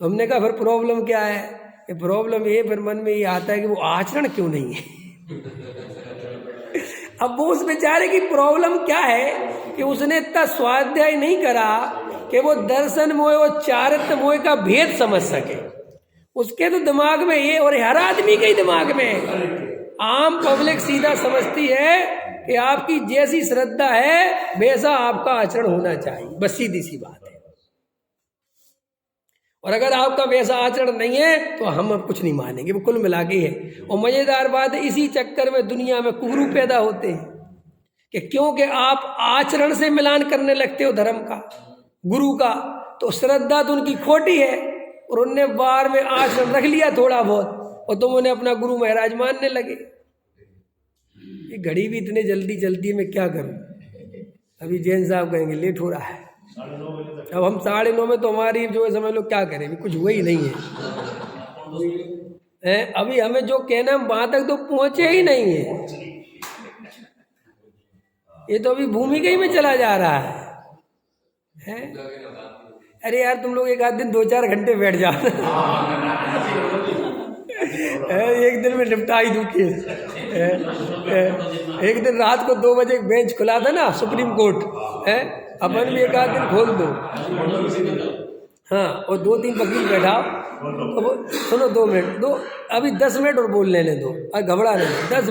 तो हमने कहा फिर प्रॉब्लम क्या है? ये प्रॉब्लम ये फिर मन में ये आता है कि वो आचरण क्यों नहीं है। अब वो उस बेचारे की प्रॉब्लम क्या है कि उसने इतना स्वाध्याय नहीं करा कि वो दर्शन मोह और चारित्र मोह का भेद समझ सके। उसके तो दिमाग में ये, और हर आदमी के ही दिमाग में, आम पब्लिक सीधा समझती है कि आपकी जैसी श्रद्धा है वैसा आपका आचरण होना चाहिए, बस सीधी सी बात है। और अगर आपका वैसा आचरण नहीं है तो हम अब कुछ नहीं मानेंगे, वो कुल मिला के है। और मजेदार बात है, इसी चक्कर में दुनिया में कुहरू पैदा होते हैं कि क्योंकि आप आचरण से मिलान करने लगते हो धर्म का, गुरु का, तो श्रद्धा तो उनकी खोटी है और उनने बार में आचरण रख लिया थोड़ा बहुत और तुम उन्हें अपना गुरु महाराज मानने लगे। ये घड़ी भी इतने जल्दी चलती है, मैं क्या करूं? अभी जैन साहब कहेंगे लेट हो रहा है, अब हम 9:30 में, तो हमारी जो है समझ लो क्या करें, भी कुछ हुआ ही नहीं है। अभी हमें जो कहना वहां तक तो पहुंचे ही नहीं है, ये तो अभी भूमिका ही में चला जा रहा है? अरे यार तुम लोग एक आध दिन 2-4 घंटे बैठ जाओ, एक दिन में निपटा ही दूं केस। एक दिन रात को 2 बजे बेंच खुला था ना सुप्रीम कोर्ट, अपन भी एक आध दिन खोल दो, हाँ, और 2-3 वकील बैठाओ, तो सुनो 2 मिनट दो, अभी 10 मिनट और बोल लेने दो, घबरा नहीं, 10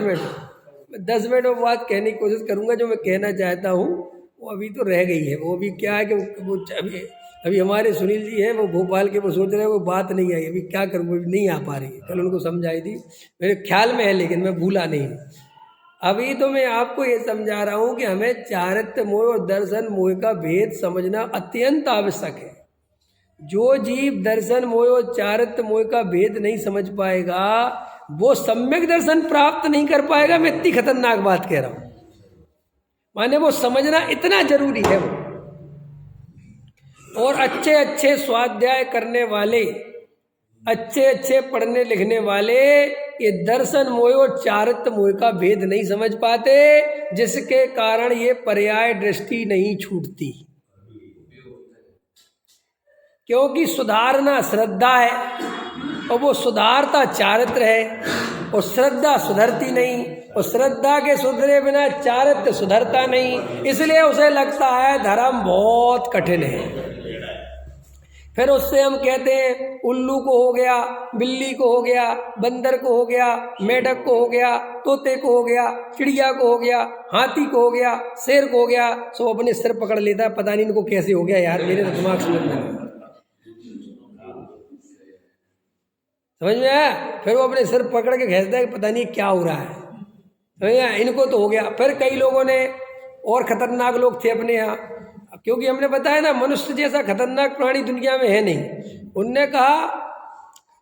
मिनट में बात कहने की कोशिश करूंगा। जो मैं कहना चाहता हूँ वो अभी तो रह गई है। वो अभी क्या है कि वो अभी हमारे सुनील जी हैं, वो भोपाल के, वो सोच रहे हैं वो बात नहीं आई, अभी क्या करूँ, अभी नहीं आ पा रही है। कल उनको समझाई थी, मेरे ख्याल में है, लेकिन मैं भूला नहीं। अभी तो मैं आपको ये समझा रहा हूँ कि हमें चारित्र मोह और दर्शन मोह का भेद समझना अत्यंत आवश्यक है। जो जीव दर्शन मोह और चारित्र मोह का भेद नहीं समझ पाएगा वो सम्यक दर्शन प्राप्त नहीं कर पाएगा। मैं इतनी खतरनाक बात कह रहा हूँ, माने वो समझना इतना जरूरी है। और अच्छे अच्छे स्वाध्याय करने वाले, अच्छे अच्छे पढ़ने लिखने वाले ये दर्शन मोह और चारित्र मोह का भेद नहीं समझ पाते, जिसके कारण ये पर्याय दृष्टि नहीं छूटती। क्योंकि सुधारना श्रद्धा है और वो सुधारता चारित्र है, और श्रद्धा सुधरती नहीं, और श्रद्धा के सुधरे बिना चारित्र सुधरता नहीं। इसलिए उसे लगता है धर्म बहुत कठिन है। फिर उससे हम कहते हैं उल्लू को हो गया, बिल्ली को हो गया, बंदर को हो गया, मेढक को हो गया, तोते को हो गया, चिड़िया को हो गया, हाथी को हो गया, शेर को हो गया, सो अपने सिर पकड़ लेता है, पता नहीं इनको कैसे हो गया यार, मेरे तो दिमाग समझ में आया। फिर वो अपने सिर पकड़ के खींचता है, पता नहीं क्या हो रहा है, समझ इनको तो हो गया। फिर कई लोगों ने, और खतरनाक लोग थे अपने यहाँ, क्योंकि हमने बताया ना मनुष्य जैसा खतरनाक प्राणी दुनिया में है नहीं। उनने कहा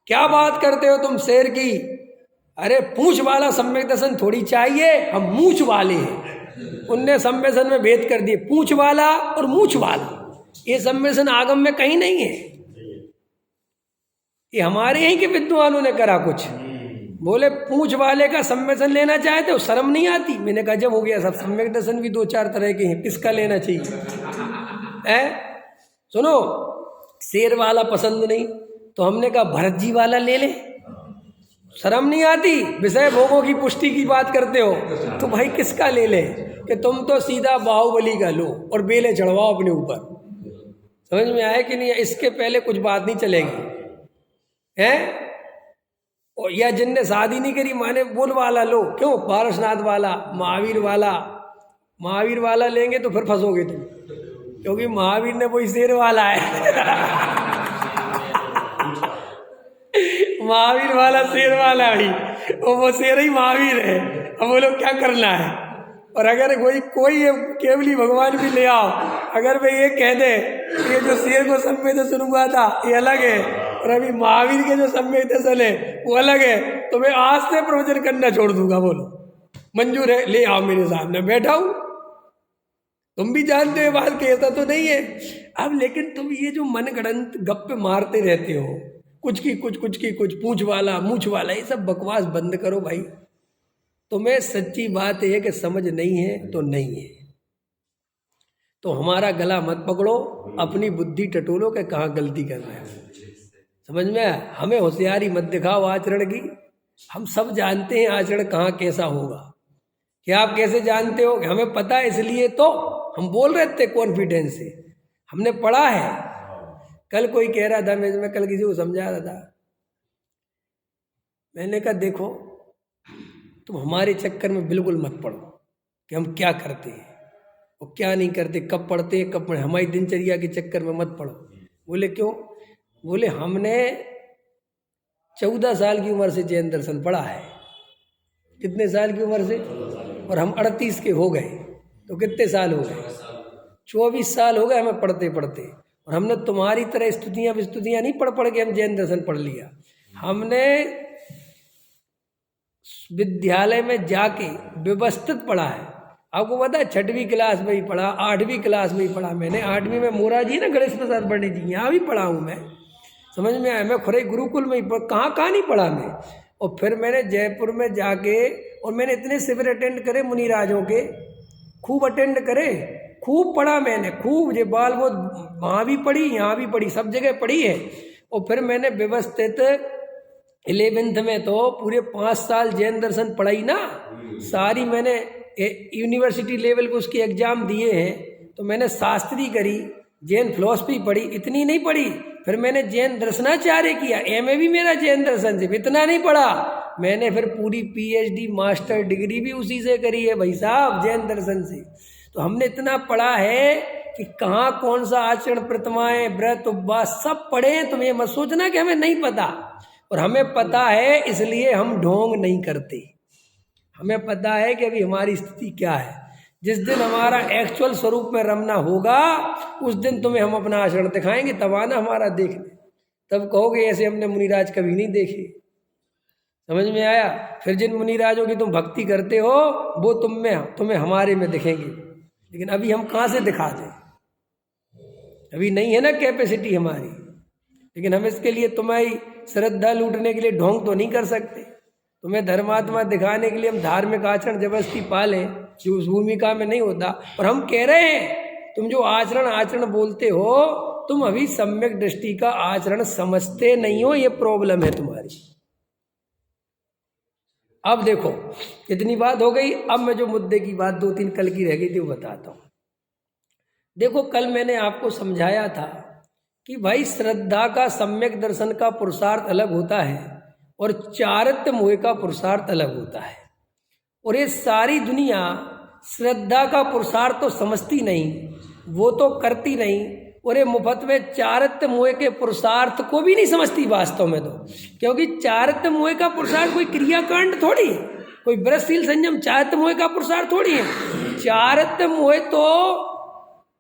क्या बात करते हो तुम शेर की, अरे पूंछ वाला सम्यक दर्शन थोड़ी चाहिए, हम मूंछ वाले हैं। उनने सम्यक दर्शन में भेद कर दिए, पूंछ वाला और मूंछ वाला। ये सम्यक दर्शन आगम में कहीं नहीं है, ये हमारे यहीं के विद्वानों ने करा कुछ। बोले पूंछ वाले का सम्यक दर्शन लेना चाहते हो, शर्म नहीं आती? मैंने कहा जब हो गया सब, सम्यक दर्शन भी 2-4 तरह के हैं, किसका लेना चाहिए? सुनो, शेर वाला पसंद नहीं तो हमने कहा भरत जी वाला ले ले, शर्म नहीं आती? विषय भोगों की पुष्टि की बात करते हो तो भाई किसका ले ले? कि तुम तो सीधा बाहुबली का लो और बेले चढ़वाओ अपने ऊपर। समझ में आया कि नहीं? इसके पहले कुछ बात नहीं चलेगी है। और या जिनने शादी नहीं करी, माने बुल वाला लो, क्यों? पारसनाथ वाला, महावीर वाला लेंगे तो फिर फंसोगे तुम, क्योंकि महावीर ने वही शेर वाला है। महावीर वाला शेर वाला भाई, और वो शेर ही महावीर है। अब बोलो क्या करना है? और अगर कोई केवली भगवान भी ले आओ, अगर वे ये कह दे ये जो शेर को सम्यक दर्शन हुआ था ये अलग है, और अभी महावीर के जो सम्यक दर्शन है वो अलग है, तो मैं आज से प्रवचन करना छोड़ दूंगा। बोलो मंजूर है? ले आओ मेरे सामने, बैठा हूं। तुम भी जानते हो बात कि ऐसा तो नहीं है। अब लेकिन तुम ये जो मनगढ़ंत गप्पे मारते रहते हो, कुछ की कुछ, पूंछ वाला मूंछ वाला, ये सब बकवास बंद करो भाई। तुम्हें सच्ची बात है कि समझ नहीं है तो नहीं है, तो हमारा गला मत पकड़ो, अपनी बुद्धि टटोलो कि कहाँ गलती कर रहे हो। समझ में आया? हमें होशियारी मत दिखाओ आचरण की। हम सब जानते हैं आचरण कहाँ कैसा होगा। क्या आप कैसे जानते हो? हमें पता है, इसलिए तो हम बोल रहे थे कॉन्फिडेंस से, हमने पढ़ा है। कल कोई कह रहा था, मैं कल किसी को समझा रहा था, मैंने कहा देखो तुम हमारे चक्कर में बिल्कुल मत पड़ो कि हम क्या करते हैं और क्या नहीं करते, कब पढ़ते हैं कब पढ़े, हमारी दिनचर्या के चक्कर में मत पड़ो। बोले क्यों? बोले हमने 14 साल की उम्र से जैन दर्शन पढ़ा है। कितने साल की उम्र से? और हम 38 के हो गए, तो कितने साल हो गए? 24 साल हो गए हमें पढ़ते पढ़ते। और हमने तुम्हारी तरह स्तुतियाँ विस्तुतियाँ नहीं पढ़ के हम जैन दर्शन पढ़ लिया। हमने विद्यालय में जाके व्यवस्थित पढ़ा है। आपको पता है 6वीं क्लास में ही पढ़ा, 8वीं क्लास में ही पढ़ा। मैंने 8वीं में मोराजी ना गणेश प्रसाद पंडित जी, यहाँ भी पढ़ा हूँ मैं। समझ में आया? मैं खुरे गुरुकुल में ही कहाँ नहीं पढ़ा मैं। और फिर मैंने जयपुर में जाके, और मैंने इतने शिविर अटेंड करे मुनिराजों के, खूब अटेंड करे, खूब पढ़ा मैंने, खूब ये बाल वो वहाँ भी पढ़ी, यहाँ भी पढ़ी, सब जगह पढ़ी है। और फिर मैंने व्यवस्थित 11th में तो पूरे 5 साल जैन दर्शन पढ़ाई ना सारी। मैंने यूनिवर्सिटी लेवल पे उसके एग्जाम दिए हैं। तो मैंने शास्त्री करी, जैन फिलॉसफी पढ़ी, इतनी नहीं पढ़ी। फिर मैंने जैन दर्शनाचार्य किया, एमए भी मेरा जैन दर्शन से, इतना नहीं पढ़ा मैंने। फिर पूरी पीएचडी मास्टर डिग्री भी उसी से करी है भाई साहब, जैन दर्शन से। तो हमने इतना पढ़ा है कि कहाँ कौन सा आचरण, प्रतिमाएं, व्रत, उपवास सब पढ़े हैं। तुम ये मत सोचना कि हमें नहीं पता। और हमें पता है, इसलिए हम ढोंग नहीं करते। हमें पता है कि अभी हमारी स्थिति क्या है। जिस दिन हमारा एक्चुअल स्वरूप में रमना होगा, उस दिन तुम्हें हम अपना आचरण दिखाएंगे, तब आना हमारा देखने। तब कहोगे ऐसे हमने मुनिराज कभी नहीं देखे। समझ में आया? फिर जिन मुनिराजों की तुम भक्ति करते हो वो तुम्हें हमारे में दिखेंगे। लेकिन अभी हम कहाँ से दिखा दें? अभी नहीं है ना कैपेसिटी हमारी। लेकिन हम इसके लिए तुम्हारी श्रद्धा लूटने के लिए ढोंग तो नहीं कर सकते। तुम्हें धर्मात्मा दिखाने के लिए हम धार्मिक आचरण जबरदस्ती पालें, जो उस भूमिका में नहीं होता। और हम कह रहे हैं, तुम जो आचरण बोलते हो, तुम अभी सम्यक दृष्टि का आचरण समझते नहीं हो, ये प्रॉब्लम है तुम्हारी। अब देखो इतनी बात हो गई। अब मैं जो मुद्दे की बात 2-3 कल की रह गई थी वो बताता हूँ। देखो कल मैंने आपको समझाया था कि भाई श्रद्धा का सम्यक दर्शन का पुरुषार्थ अलग होता है और चारित्र मोह का पुरुषार्थ अलग होता है। और ये सारी दुनिया श्रद्धा का पुरुषार्थ तो समझती नहीं, वो तो करती नहीं, और ये मुफ्त में चारित्र मोह के पुरुषार्थ को भी नहीं समझती वास्तव में। तो क्योंकि चारित्र मोह का पुरुषार्थ कोई क्रियाकांड थोड़ी है, कोई व्रतशील संयम चारित्र मोह का पुरुषार्थ थोड़ी है। चारित्र मोह तो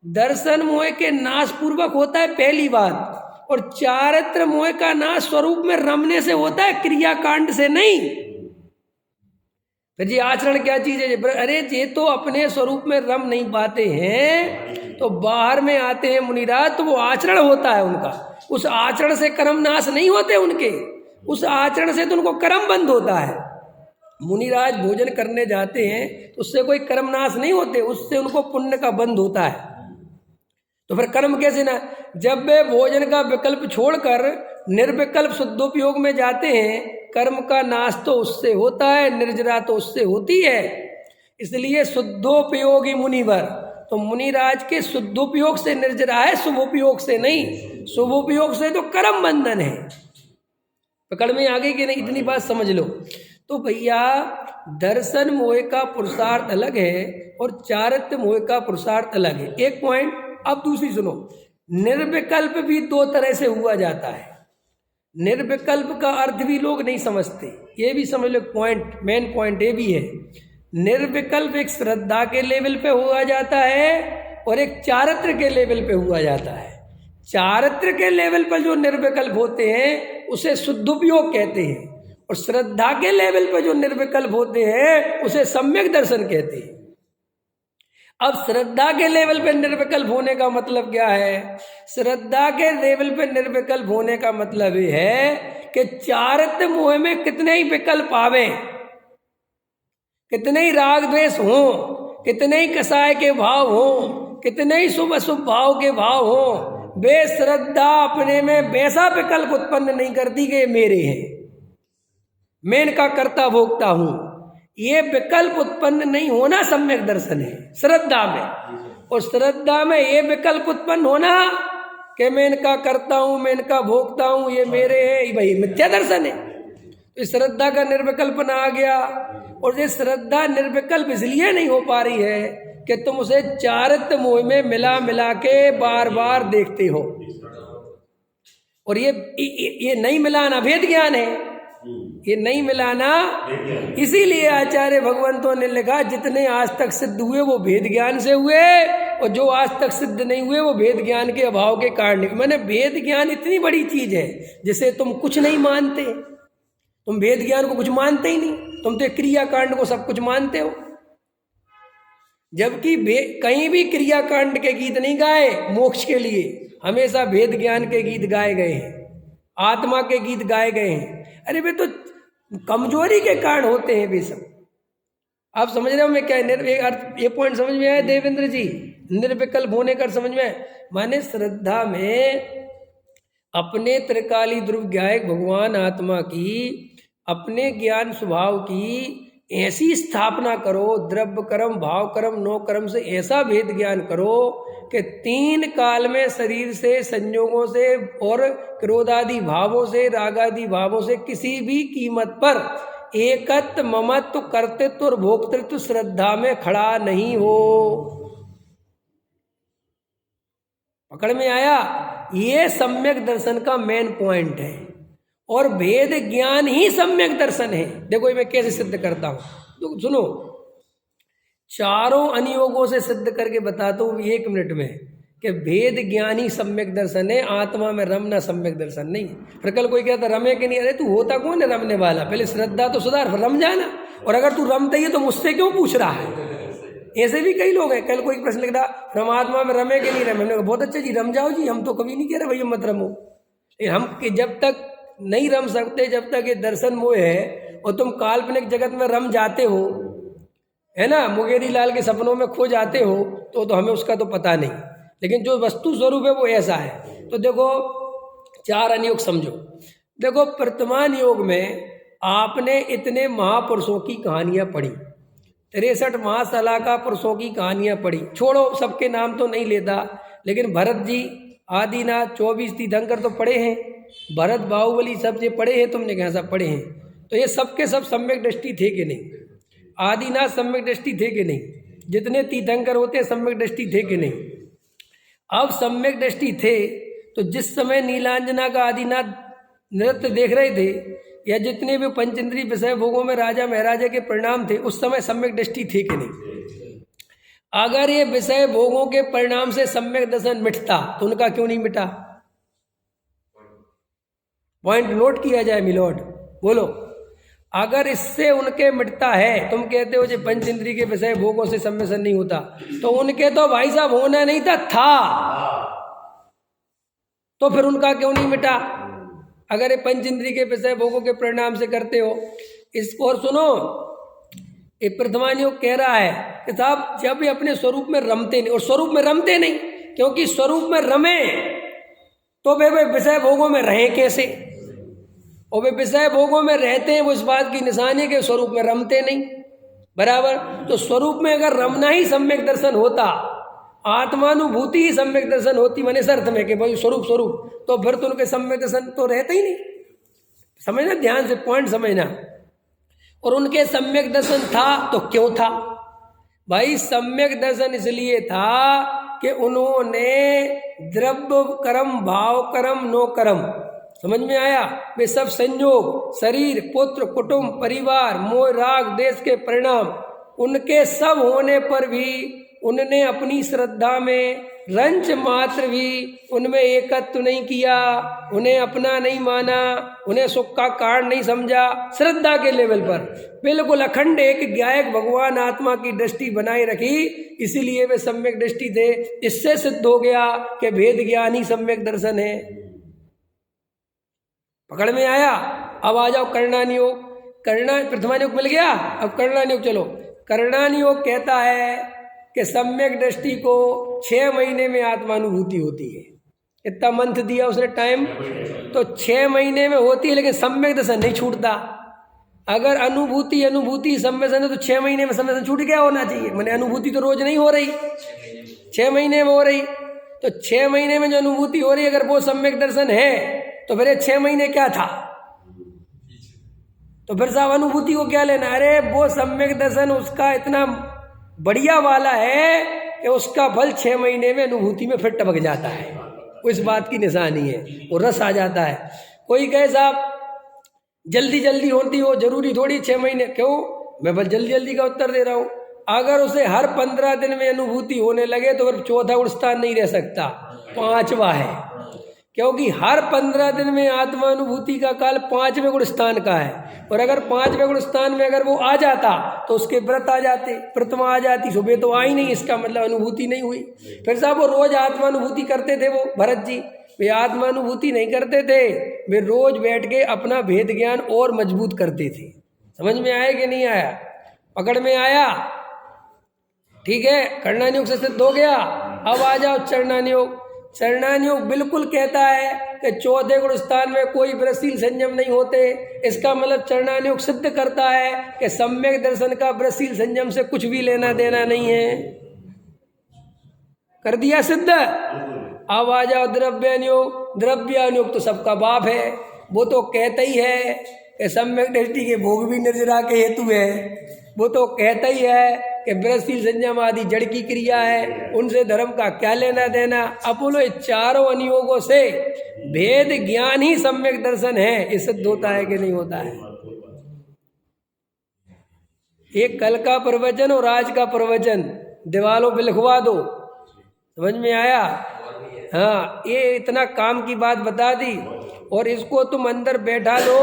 दर्शन मोह के नाश पूर्वक होता है, पहली बात। और चारित्र मोह का नाश स्वरूप में रमने से होता है, क्रियाकांड से नहीं। फिर ये आचरण क्या चीज है? अरे ये तो अपने स्वरूप में रम नहीं पाते हैं, तो बाहर में आते हैं मुनिराज, तो वो आचरण होता है उनका। उस आचरण से कर्म नाश नहीं होते उनके, उस आचरण से तो उनको कर्म बंद होता है। मुनिराज भोजन करने जाते हैं तो उससे कोई कर्म नाश नहीं होते, उससे उनको पुण्य का बंद होता है। तो फिर कर्म कैसे ना? जब वे भोजन का विकल्प छोड़कर निर्विकल्प शुद्धोपयोग में जाते हैं, कर्म का नाश तो उससे होता है, निर्जरा तो उससे होती है। इसलिए शुद्धोपयोगी मुनिवर, तो मुनिराज के शुद्धोपयोग से निर्जरा है, शुभोपयोग से नहीं। शुभोपयोग से तो कर्म बंधन है। पकड़ में आ गई कि नहीं? इतनी बात समझ लो। तो भैया दर्शन मोह का पुरुषार्थ अलग है और चारित्र मोह का पुरुषार्थ अलग है, एक पॉइंट। अब दूसरी सुनो, निर्विकल्प भी 2 तरह से हुआ जाता है। निर्विकल्प का अर्थ भी लोग नहीं समझते, ये भी समझ लो पॉइंट, मेन पॉइंट ये भी है। निर्विकल्प एक श्रद्धा के लेवल पे हुआ जाता है और एक चारित्र के लेवल पे हुआ जाता है। चारित्र के लेवल पर जो निर्विकल्प होते हैं उसे शुद्धोपयोग कहते हैं, और श्रद्धा के लेवल पर जो निर्विकल्प होते हैं उसे सम्यक दर्शन कहते हैं। अब श्रद्धा के लेवल पे निर्विकल्प होने का मतलब क्या है? श्रद्धा के लेवल पे निर्विकल्प होने का मतलब ये है कि चारित्र मोह में कितने ही विकल्प आवे, कितने ही राग द्वेष हो, कितने ही कसाय के भाव हो, कितने ही शुभ अशुभ भाव के भाव हो, वे श्रद्धा अपने में वैसा विकल्प उत्पन्न नहीं करती कि ये मेरे हैं, मैं इनका कर्ता भोक्ता हूं। ये विकल्प उत्पन्न नहीं होना सम्यक दर्शन है श्रद्धा में। और श्रद्धा में ये विकल्प उत्पन्न होना कि मैं इनका करता हूं, मैं इनका भोगता हूं, ये मेरे हैं, भाई मिथ्या दर्शन है। तो श्रद्धा का निर्विकल्पन आ गया। और ये श्रद्धा निर्विकल्प इसलिए नहीं हो पा रही है कि तुम उसे चारित्र मोह में मिला मिला के बार बार देखते हो। और ये नहीं मिलाना भेद ज्ञान है, ये नहीं मिलाना। इसीलिए आचार्य भगवंतों ने लिखा जितने आज तक सिद्ध हुए वो भेद ज्ञान से हुए, और जो आज तक सिद्ध नहीं हुए वो भेद ज्ञान के अभाव के कारण। मैंने भेद ज्ञान इतनी बड़ी चीज है जिसे तुम कुछ नहीं मानते। तुम भेद ज्ञान को कुछ मानते ही नहीं, तुम तो क्रिया कांड को सब कुछ मानते हो। जबकि कहीं भी क्रिया कांड के गीत नहीं गाए मोक्ष के लिए, हमेशा भेद ज्ञान के गीत गाए गए हैं, आत्मा के गीत गाए गए हैं। अरे वे तो कमजोरी के कारण होते हैं वे सब। आप समझ रहे हो मैं क्या ये पॉइंट समझ में आया देवेंद्र जी? निर्विकल्प होने का समझ में आया। माने श्रद्धा में अपने त्रिकाली ध्रुव ज्ञायक भगवान आत्मा की, अपने ज्ञान स्वभाव की ऐसी स्थापना करो, द्रव्य कर्म भाव कर्म नो कर्म से ऐसा भेद ज्ञान करो कि तीन काल में शरीर से, संयोगों से और क्रोधादि भावों से, रागादि भावों से किसी भी कीमत पर एकत्व, ममत्व, कर्तृत्व और भोक्तृत्व श्रद्धा में खड़ा नहीं हो। पकड़ में आया? ये सम्यक दर्शन का मेन पॉइंट है। और भेद ज्ञान ही सम्यक दर्शन है। देखो ये मैं कैसे सिद्ध करता हूं, तो सुनो, चारों अनियोगों से सिद्ध करके बताता हूं 1 मिनट में कि भेद ज्ञान ही सम्यक दर्शन है, आत्मा में रमना सम्यक दर्शन नहीं। फिर कल कोई कहता रमे कि नहीं, अरे तू होता कौन है रमने वाला? पहले श्रद्धा तो सुधार, रम जाना। और अगर तू रमता ही है तो मुझसे क्यों पूछ रहा है? ऐसे भी कई लोग हैं। कल कोई प्रश्न लिख रहा परमात्मा में रमे कि नहीं रमे, हमने कहा बहुत अच्छा जी रम जाओ जी, हम तो कभी नहीं कह रहे भैया मत रमो। हम जब तक नहीं रम सकते, जब तक ये दर्शन मोह है और तुम काल्पनिक जगत में रम जाते हो, है ना, मुंगेरी लाल के सपनों में खो जाते हो, तो हमें उसका तो पता नहीं। लेकिन जो वस्तु स्वरूप है वो ऐसा है। तो देखो 4 अनियोग समझो। देखो वर्तमान योग में आपने इतने महापुरुषों की कहानियां पढ़ी, 63 महासलाका पुरुषों की कहानियां पढ़ी। छोड़ो सबके नाम तो नहीं लेता, लेकिन भरत जी, आदिनाथ, 24 तीर्थंकर तो पढ़े हैं, भरत बाहुबली सब ये पढ़े हैं, तुमने कहा सब पढ़े हैं। तो ये सबके सब सम्यक दृष्टि थे कि नहीं? आदिनाथ सम्यक दृष्टि थे कि नहीं? जितने तीर्थंकर होते हैं सम्यक दृष्टि थे कि नहीं? अब सम्यक दृष्टि थे तो जिस समय नीलांजना का आदिनाथ नृत्य देख रहे थे, या जितने भी पंचेंद्रीय विषय भोगों में राजा महाराजा के परिणाम थे, उस समय सम्यक दृष्टि थे कि नहीं? अगर ये विषय भोगों के परिणाम से सम्यक दर्शन मिटता तो उनका क्यों नहीं मिटा? पॉइंट नोट किया जाए मिलोड, बोलो। अगर इससे उनके मिटता है, तुम कहते हो जो पंचेंद्रिय के विषय भोगों से सम्मिश्रण नहीं होता, तो उनके तो भाई साहब होना नहीं था तो फिर उनका क्यों नहीं मिटा? अगर ये पंचेंद्रिय के विषय भोगों के परिणाम से करते हो। इसको और सुनो, ये प्रथमान योग कह रहा है कि साहब जब ये अपने स्वरूप में रमते नहीं, और स्वरूप में रमते नहीं, क्योंकि स्वरूप में रमे तो वे विषय भोगों में रहे कैसे? और वे विषय भोगों में रहते हैं, वो इस बात की निशानी है कि स्वरूप में रमते नहीं। बराबर। तो स्वरूप में अगर रमना ही सम्यक दर्शन होता, आत्मानुभूति ही सम्यक दर्शन होती, मैंने इस अर्थ में कि भाई स्वरूप स्वरूप, तो फिर तो उनके सम्यक दर्शन तो रहते ही नहीं। समझना, ध्यान से पॉइंट समझना। और उनके सम्यक दर्शन था तो क्यों था भाई? सम्यक दर्शन इसलिए था कि उन्होंने द्रव्य कर्म, भाव कर्म, नो कर्म, समझ में आया? वे सब संयोग, शरीर, पुत्र, कुटुंब, परिवार, मोह, राग, देश के परिणाम, उनके सब होने पर भी उन्होंने अपनी श्रद्धा में रंच मात्र भी उनमें एकत्व नहीं किया, उन्हें अपना नहीं माना, उन्हें सुख का कारण नहीं समझा। श्रद्धा के लेवल पर बिल्कुल अखंड एक ज्ञायक भगवान आत्मा की दृष्टि बनाए रखी, इसीलिए वे सम्यक दृष्टि थे। इससे सिद्ध हो गया कि भेद ज्ञान ही सम्यक दर्शन है। पकड़ में आया? अब आ जाओ कर्णानियोग। प्रथमानियोग मिल गया, अब कर्णानियोग चलो। कर्णानियोग कहता है कि सम्यक दृष्टि को 6 महीने में आत्मानुभूति होती है। इतना मंथ दिया उसने टाइम, तो 6 महीने में होती है, लेकिन सम्यक दर्शन नहीं छूटता। अगर अनुभूति सम्यक दर्शन है तो 6 महीने में सम्यक दर्शन छूट गया होना चाहिए। मैंने अनुभूति तो रोज नहीं हो रही, 6 महीने में हो रही, तो 6 महीने में जो अनुभूति हो रही है अगर वो सम्यक दर्शन है तो फिर 6 महीने क्या था? तो फिर साहब अनुभूति को क्या लेना? अरे वो सम्यक दर्शन उसका इतना बढ़िया वाला है कि उसका फल 6 महीने में अनुभूति में फिर टपक जाता है। वो इस बात की निशानी है, वो रस आ जाता है। कोई कहे साहब जल्दी जल्दी होती हो, जरूरी थोड़ी 6 महीने, क्यों? मैं बस जल्दी जल्दी का उत्तर दे रहा हूँ। अगर उसे हर 15 दिन में अनुभूति होने लगे तो फिर चौथा गुण स्थान नहीं रह सकता, 5वां है, क्योंकि हर 15 दिन में आत्मा अनुभूति का काल 5वें गुण स्थान का है। और अगर 5वें गुण स्थान में अगर वो आ जाता तो उसके व्रत आ जाते, प्रतिमा आ जाती, सुबह तो आई नहीं, इसका मतलब अनुभूति नहीं हुई। फिर साहब वो रोज आत्मा अनुभूति करते थे, वो भरत जी वे आत्मा अनुभूति नहीं करते थे, वे रोज बैठ के अपना भेद ज्ञान और मजबूत करते थे। समझ में आया कि नहीं आया? पकड़ में आया? ठीक है, कर्णानुयोग से सिद्ध हो गया। अब आ जाओ चरणानुयोग। चरणानुयोग बिल्कुल कहता है कि चौथे गुण स्थान में कोई व्रतशील संयम नहीं होते। इसका मतलब चरणानुयोग सिद्ध करता है कि सम्यक दर्शन का व्रतशील संयम से कुछ भी लेना देना नहीं है। कर दिया सिद्ध। अब आ जाओ द्रव्यानुयोग। द्रव्यानुयोग तो सबका बाप है, वो तो कहता ही है कि सम्यक दृष्टि के भोग भी निर्जरा के हेतु है। वो तो कहता ही है कि व्रतशील संयम आदि जड़ की क्रिया है, उनसे धर्म का क्या लेना देना। अपोलो चारों अनुयोगों से भेद ज्ञान ही सम्यक दर्शन है, ये सिद्ध होता है कि नहीं होता है? एक कल का प्रवचन और आज का प्रवचन दीवालों पे लिखवा दो। समझ में आया? हाँ, ये इतना काम की बात बता दी। और इसको तुम अंदर बैठा लो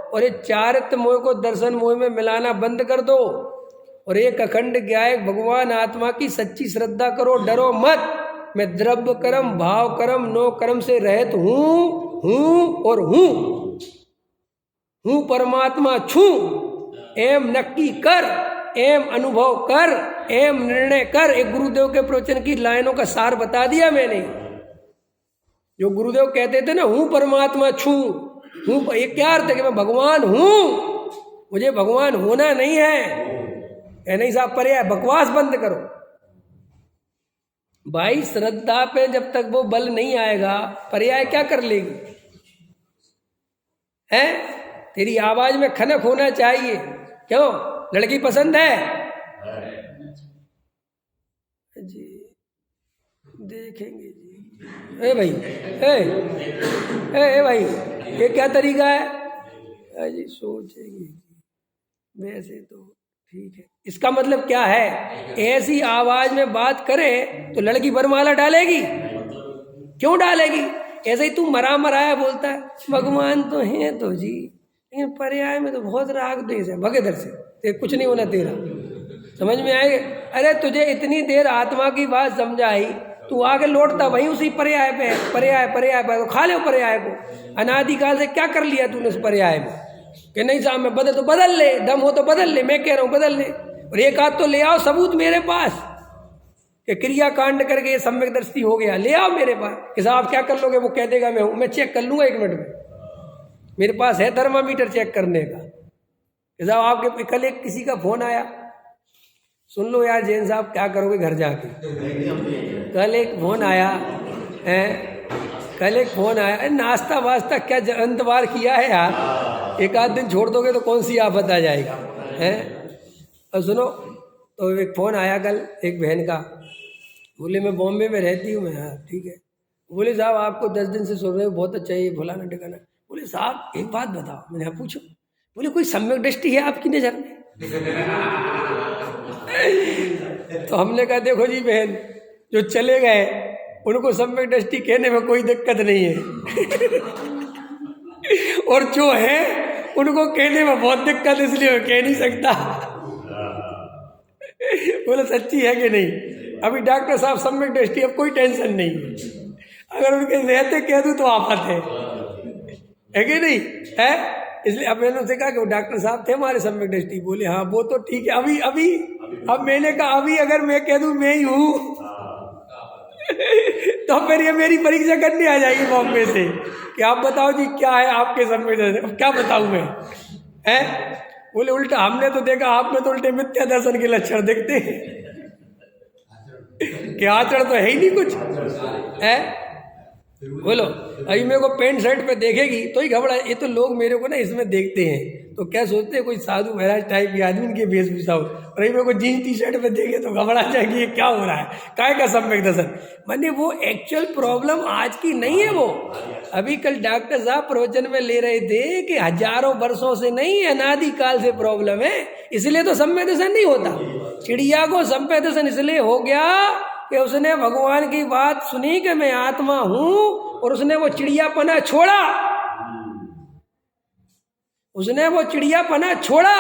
और ये चारित्र मोह को दर्शन मोह में मिलाना बंद कर दो और एक अखंड ज्ञायक भगवान आत्मा की सच्ची श्रद्धा करो। डरो मत, मैं द्रव्य कर्म भाव कर्म नो कर्म से रहित हूँ और हूँ परमात्मा छू। एम नक्की कर, एम अनुभव कर, एम निर्णय कर। एक गुरुदेव के प्रवचन की लाइनों का सार बता दिया मैंने। जो गुरुदेव कहते थे ना, हूँ परमात्मा छू, हूँ, ये क्या अर्थ है कि मैं भगवान हूँ, मुझे भगवान होना नहीं है। नहीं साहब, पर्याय बकवास बंद करो भाई। श्रद्धा पे जब तक वो बल नहीं आएगा, पर्याय क्या कर लेगी? है तेरी आवाज में खनक होना चाहिए। क्यों? लड़की पसंद है जी, देखेंगे जी। ए भाई, ए भाई, ये क्या तरीका है? अजी सोचेंगे, वैसे तो ठीक है। इसका मतलब क्या है? ऐसी आवाज में बात करे तो लड़की वरमाला डालेगी? क्यों डालेगी? ऐसे ही तू मरा मराया बोलता है भगवान तो है तो जी, लेकिन पर्याय में तो बहुत राग द्वेष है। भगेदर से ते कुछ नहीं होना तेरा। समझ में आएगा? अरे तुझे इतनी देर आत्मा की बात समझाई, तू आगे लौटता वहीं उसी पर्याय पे, पर्याय पे। तो खा लो पर्याय को। अनादिकाल से क्या कर लिया तूने उस पर्याय में कि नहीं साहब मैं बदल, तो बदल ले, दम हो तो बदल ले। मैं कह रहा हूँ बदल ले। और एक आध तो ले आओ सबूत मेरे पास कि क्रिया कांड करके ये सम्यक दृष्टि हो गया। ले आओ मेरे पास कि साहब क्या कर लोगे? वो कह देगा मैं हूँ, मैं चेक कर लूँगा 1 मिनट में। मेरे पास है थर्मामीटर चेक करने का कि साहब आपके कल एक किसी का फोन आया, सुन लो यार जैन साहब क्या करोगे घर जाके। कल एक फोन आया है, कल एक फोन आया, नाश्ता वास्ता क्या अंतवार किया है यार, एक आध दिन छोड़ दोगे तो कौन सी आफत आ जाएगी है। और सुनो, तो एक फ़ोन आया कल एक बहन का, बोले मैं बॉम्बे में रहती हूँ। मैं हाँ ठीक है। बोले साहब आपको 10 दिन से सुन रहे हो, बहुत अच्छा ये फलाना ठिकाना। बोले साहब एक बात बताओ। मैंने पूछो। बोले कोई सम्यक दृष्टि है आपकी नज़र में? तो हमने कहा देखो जी बहन, जो चले गए उनको सम्यक दृष्टि कहने में कोई दिक्कत नहीं है और जो है उनको कहने में बहुत दिक्कत, इसलिए मैं कह नहीं सकता। बोले सच्ची है कि नहीं? अभी डॉक्टर साहब सम्यक दृष्टि, अब कोई टेंशन नहीं है। अगर उनके रहते कह दूँ तो आफत है कि नहीं है? इसलिए अब मैंने उनसे कहा कि वो डॉक्टर साहब थे हमारे सम्यक दृष्टि। बोले हाँ वो तो ठीक है, अभी अब मैंने कहा अभी अगर मैं कह दूं मैं ही हूं तो फिर ये मेरी परीक्षा करने आ जाएगी बॉम्बे से कि आप बताओ जी क्या है आपके संवेद दर्शन। अब क्या बताऊं मैं, है? बोले उल्टा हमने तो देखा, आप में तो उल्टे मिथ्या दर्शन के लक्षण देखते हैं कि आचरण तो है ही नहीं कुछ, है? बोलो अभी मेरे को पेंट शर्ट पे देखेगी तो ही घबरा। ये तो लोग मेरे को ना इसमें देखते हैं तो क्या सोचते हैं कोई साधु महाराज टाइप के आदमी की वेशभूषा हो, और अभी मेरे को जीन्स टी शर्ट पे देखे तो घबरा जाएगी ये क्या हो रहा है, काय का सम्यक दर्शन। माने वो एक्चुअल प्रॉब्लम आज की नहीं है वो। अभी कल डॉक्टर साहब प्रवचन में ले रहे थे कि हजारों वर्षों से नहीं, अनादि काल से प्रॉब्लम है, इसलिए तो सम्यक दर्शन नहीं होता। चिड़िया को सम्यक दर्शन इसलिए हो गया कि उसने भगवान की बात सुनी कि मैं आत्मा हूं, और उसने वो चिड़ियापना छोड़ा, उसने वो चिड़ियापना छोड़ा,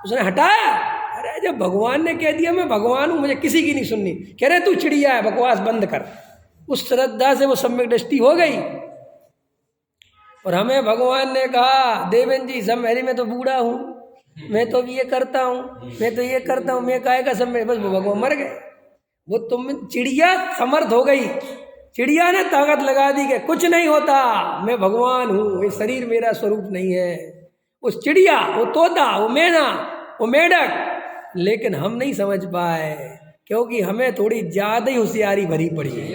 उसने हटाया। अरे जब भगवान ने कह दिया मैं भगवान हूं, मुझे किसी की नहीं सुननी, कह रहे तू चिड़िया है, बकवास बंद कर। उस श्रद्धा से वो सम्यक दृष्टि हो गई। और हमें भगवान ने कहा देवेंद्र जी सब मेरी, मैं तो बूढ़ा हूं, मैं तो ये करता हूं, मैं तो ये करता हूं, मैं काय का सम्यक। बस वो भगवान मर गए। वो तुम चिड़िया समर्थ हो गई, चिड़िया ने ताकत लगा दी कि कुछ नहीं होता, मैं भगवान हूं, ये शरीर मेरा स्वरूप नहीं है। उस चिड़िया, वो तोता, वो मैना, वो मेढक, लेकिन हम नहीं समझ पाए क्योंकि हमें थोड़ी ज्यादा ही होशियारी भरी पड़ी है।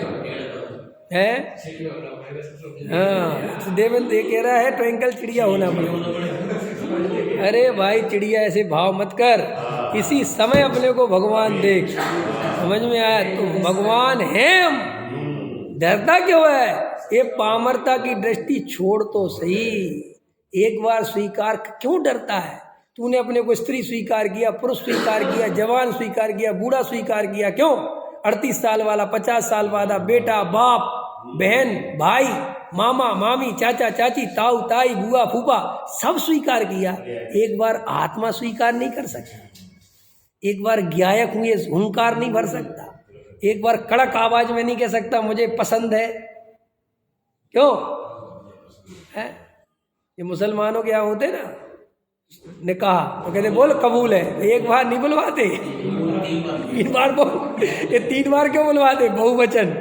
हाँ देवेंद्र ये कह रहा है ट्विंकल चिड़िया होना पड़ेगा। अरे भाई चिड़िया ऐसे भाव मत कर, इसी समय अपने को भगवान देख। समझ में आया? तो भगवान है हम, डरता क्यों है? ये पामरता की दृष्टि छोड़ तो सही, एक बार स्वीकार क्यों डरता है? तूने अपने को स्त्री स्वीकार किया, पुरुष स्वीकार किया, जवान स्वीकार किया, बूढ़ा स्वीकार किया, क्यों? 38 साल वाला, 50 साल वाला, बेटा, बाप, बहन, भाई, मामा, मामी, चाचा, चाची, ताऊ, ताई, बुआ, फूफा, सब स्वीकार किया। एक बार आत्मा स्वीकार नहीं कर सकता, एक बार ज्ञायक हुए हुंकार नहीं भर सकता, एक बार कड़क आवाज में नहीं कह सकता मुझे पसंद है। क्यों है? ये मुसलमानों के यहाँ होते ना निकाह, तो कहते बोल कबूल है, एक बार नहीं बुलवाते, 3 बार बोल। ये 3 बार क्यों बुलवाते? बहुवचन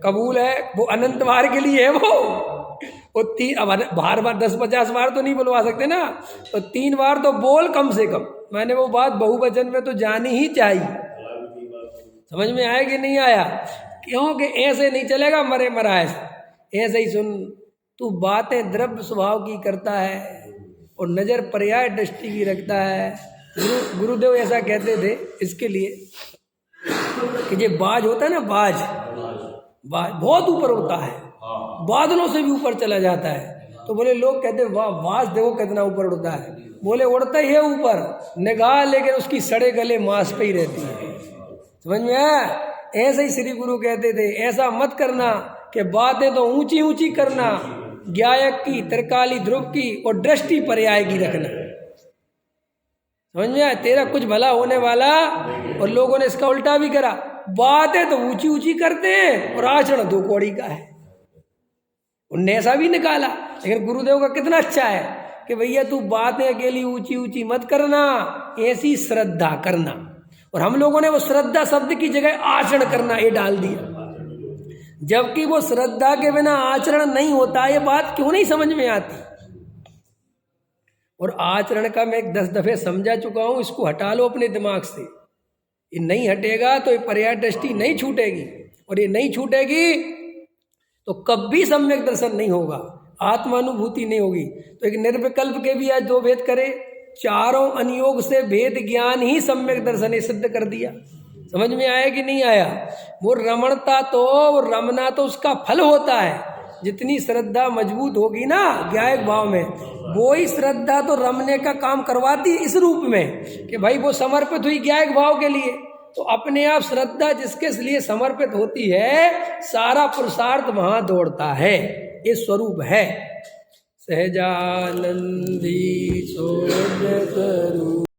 कबूल है, वो अनंत बार के लिए है वो 3। अब बार 10-50 बार तो नहीं बुलवा सकते ना, तो 3 बार तो बोल कम से कम। मैंने वो बात बहुवचन में तो जानी ही चाहिए। समझ में आया कि नहीं आया? क्योंकि ऐसे नहीं चलेगा मरे मराए, ऐसे ही सुन। तू बातें द्रव्य स्वभाव की करता है और नजर पर्याय दृष्टि की रखता है। गुरुदेव ऐसा कहते थे इसके लिए कि ये बाज होता है ना, बाज बहुत ऊपर उड़ता है, बादलों से भी ऊपर चला जाता है। तो बोले लोग कहते वाह बाज देखो कितना ऊपर उड़ता है। बोले उड़ता ही है ऊपर, निगाह लेकिन उसकी सड़े गले मांस पे ही रहती है। समझ में आया? ऐसे ही श्री गुरु कहते थे ऐसा मत करना कि बातें तो ऊंची ऊंची करना, ज्ञायक की, त्रिकाली, ध्रुव की और दृष्टि पर्याय की रखना। समझ में आया? तेरा कुछ भला होने वाला। और लोगों ने इसका उल्टा भी करा, बातें तो ऊंची ऊंची करते हैं और आचरण 2 कौड़ी का है। उनने ऐसा भी निकाला, लेकिन गुरुदेव का कितना अच्छा है कि भैया तू बातें अकेली ऊंची ऊंची मत करना, ऐसी श्रद्धा करना। और हम लोगों ने वो श्रद्धा शब्द की जगह आचरण करना ये डाल दिया, जबकि वो श्रद्धा के बिना आचरण नहीं होता। ये बात क्यों नहीं समझ में आती? और आचरण का मैं 10 दफे समझा चुका हूं, इसको हटा लो अपने दिमाग से। ये नहीं हटेगा तो ये पर्याय दृष्टि नहीं छूटेगी, और ये नहीं छूटेगी तो कभी सम्यक दर्शन नहीं होगा, आत्मानुभूति नहीं होगी। तो एक निर्विकल्प के भी आज 2 भेद करे, चारों अनियोग से भेद ज्ञान ही सम्यक दर्शन ने सिद्ध कर दिया। समझ में आया कि नहीं आया? वो रमणता तो, वो रमना तो उसका फल होता है। जितनी श्रद्धा मजबूत होगी ना ज्ञायक भाव में, वो ही श्रद्धा तो रमने का काम करवाती इस रूप में कि भाई वो समर्पित हुई ज्ञायक भाव के लिए। तो अपने आप श्रद्धा जिसके लिए समर्पित होती है, सारा पुरुषार्थ वहां दौड़ता है। ये स्वरूप है। सहजानंदी सोज करू।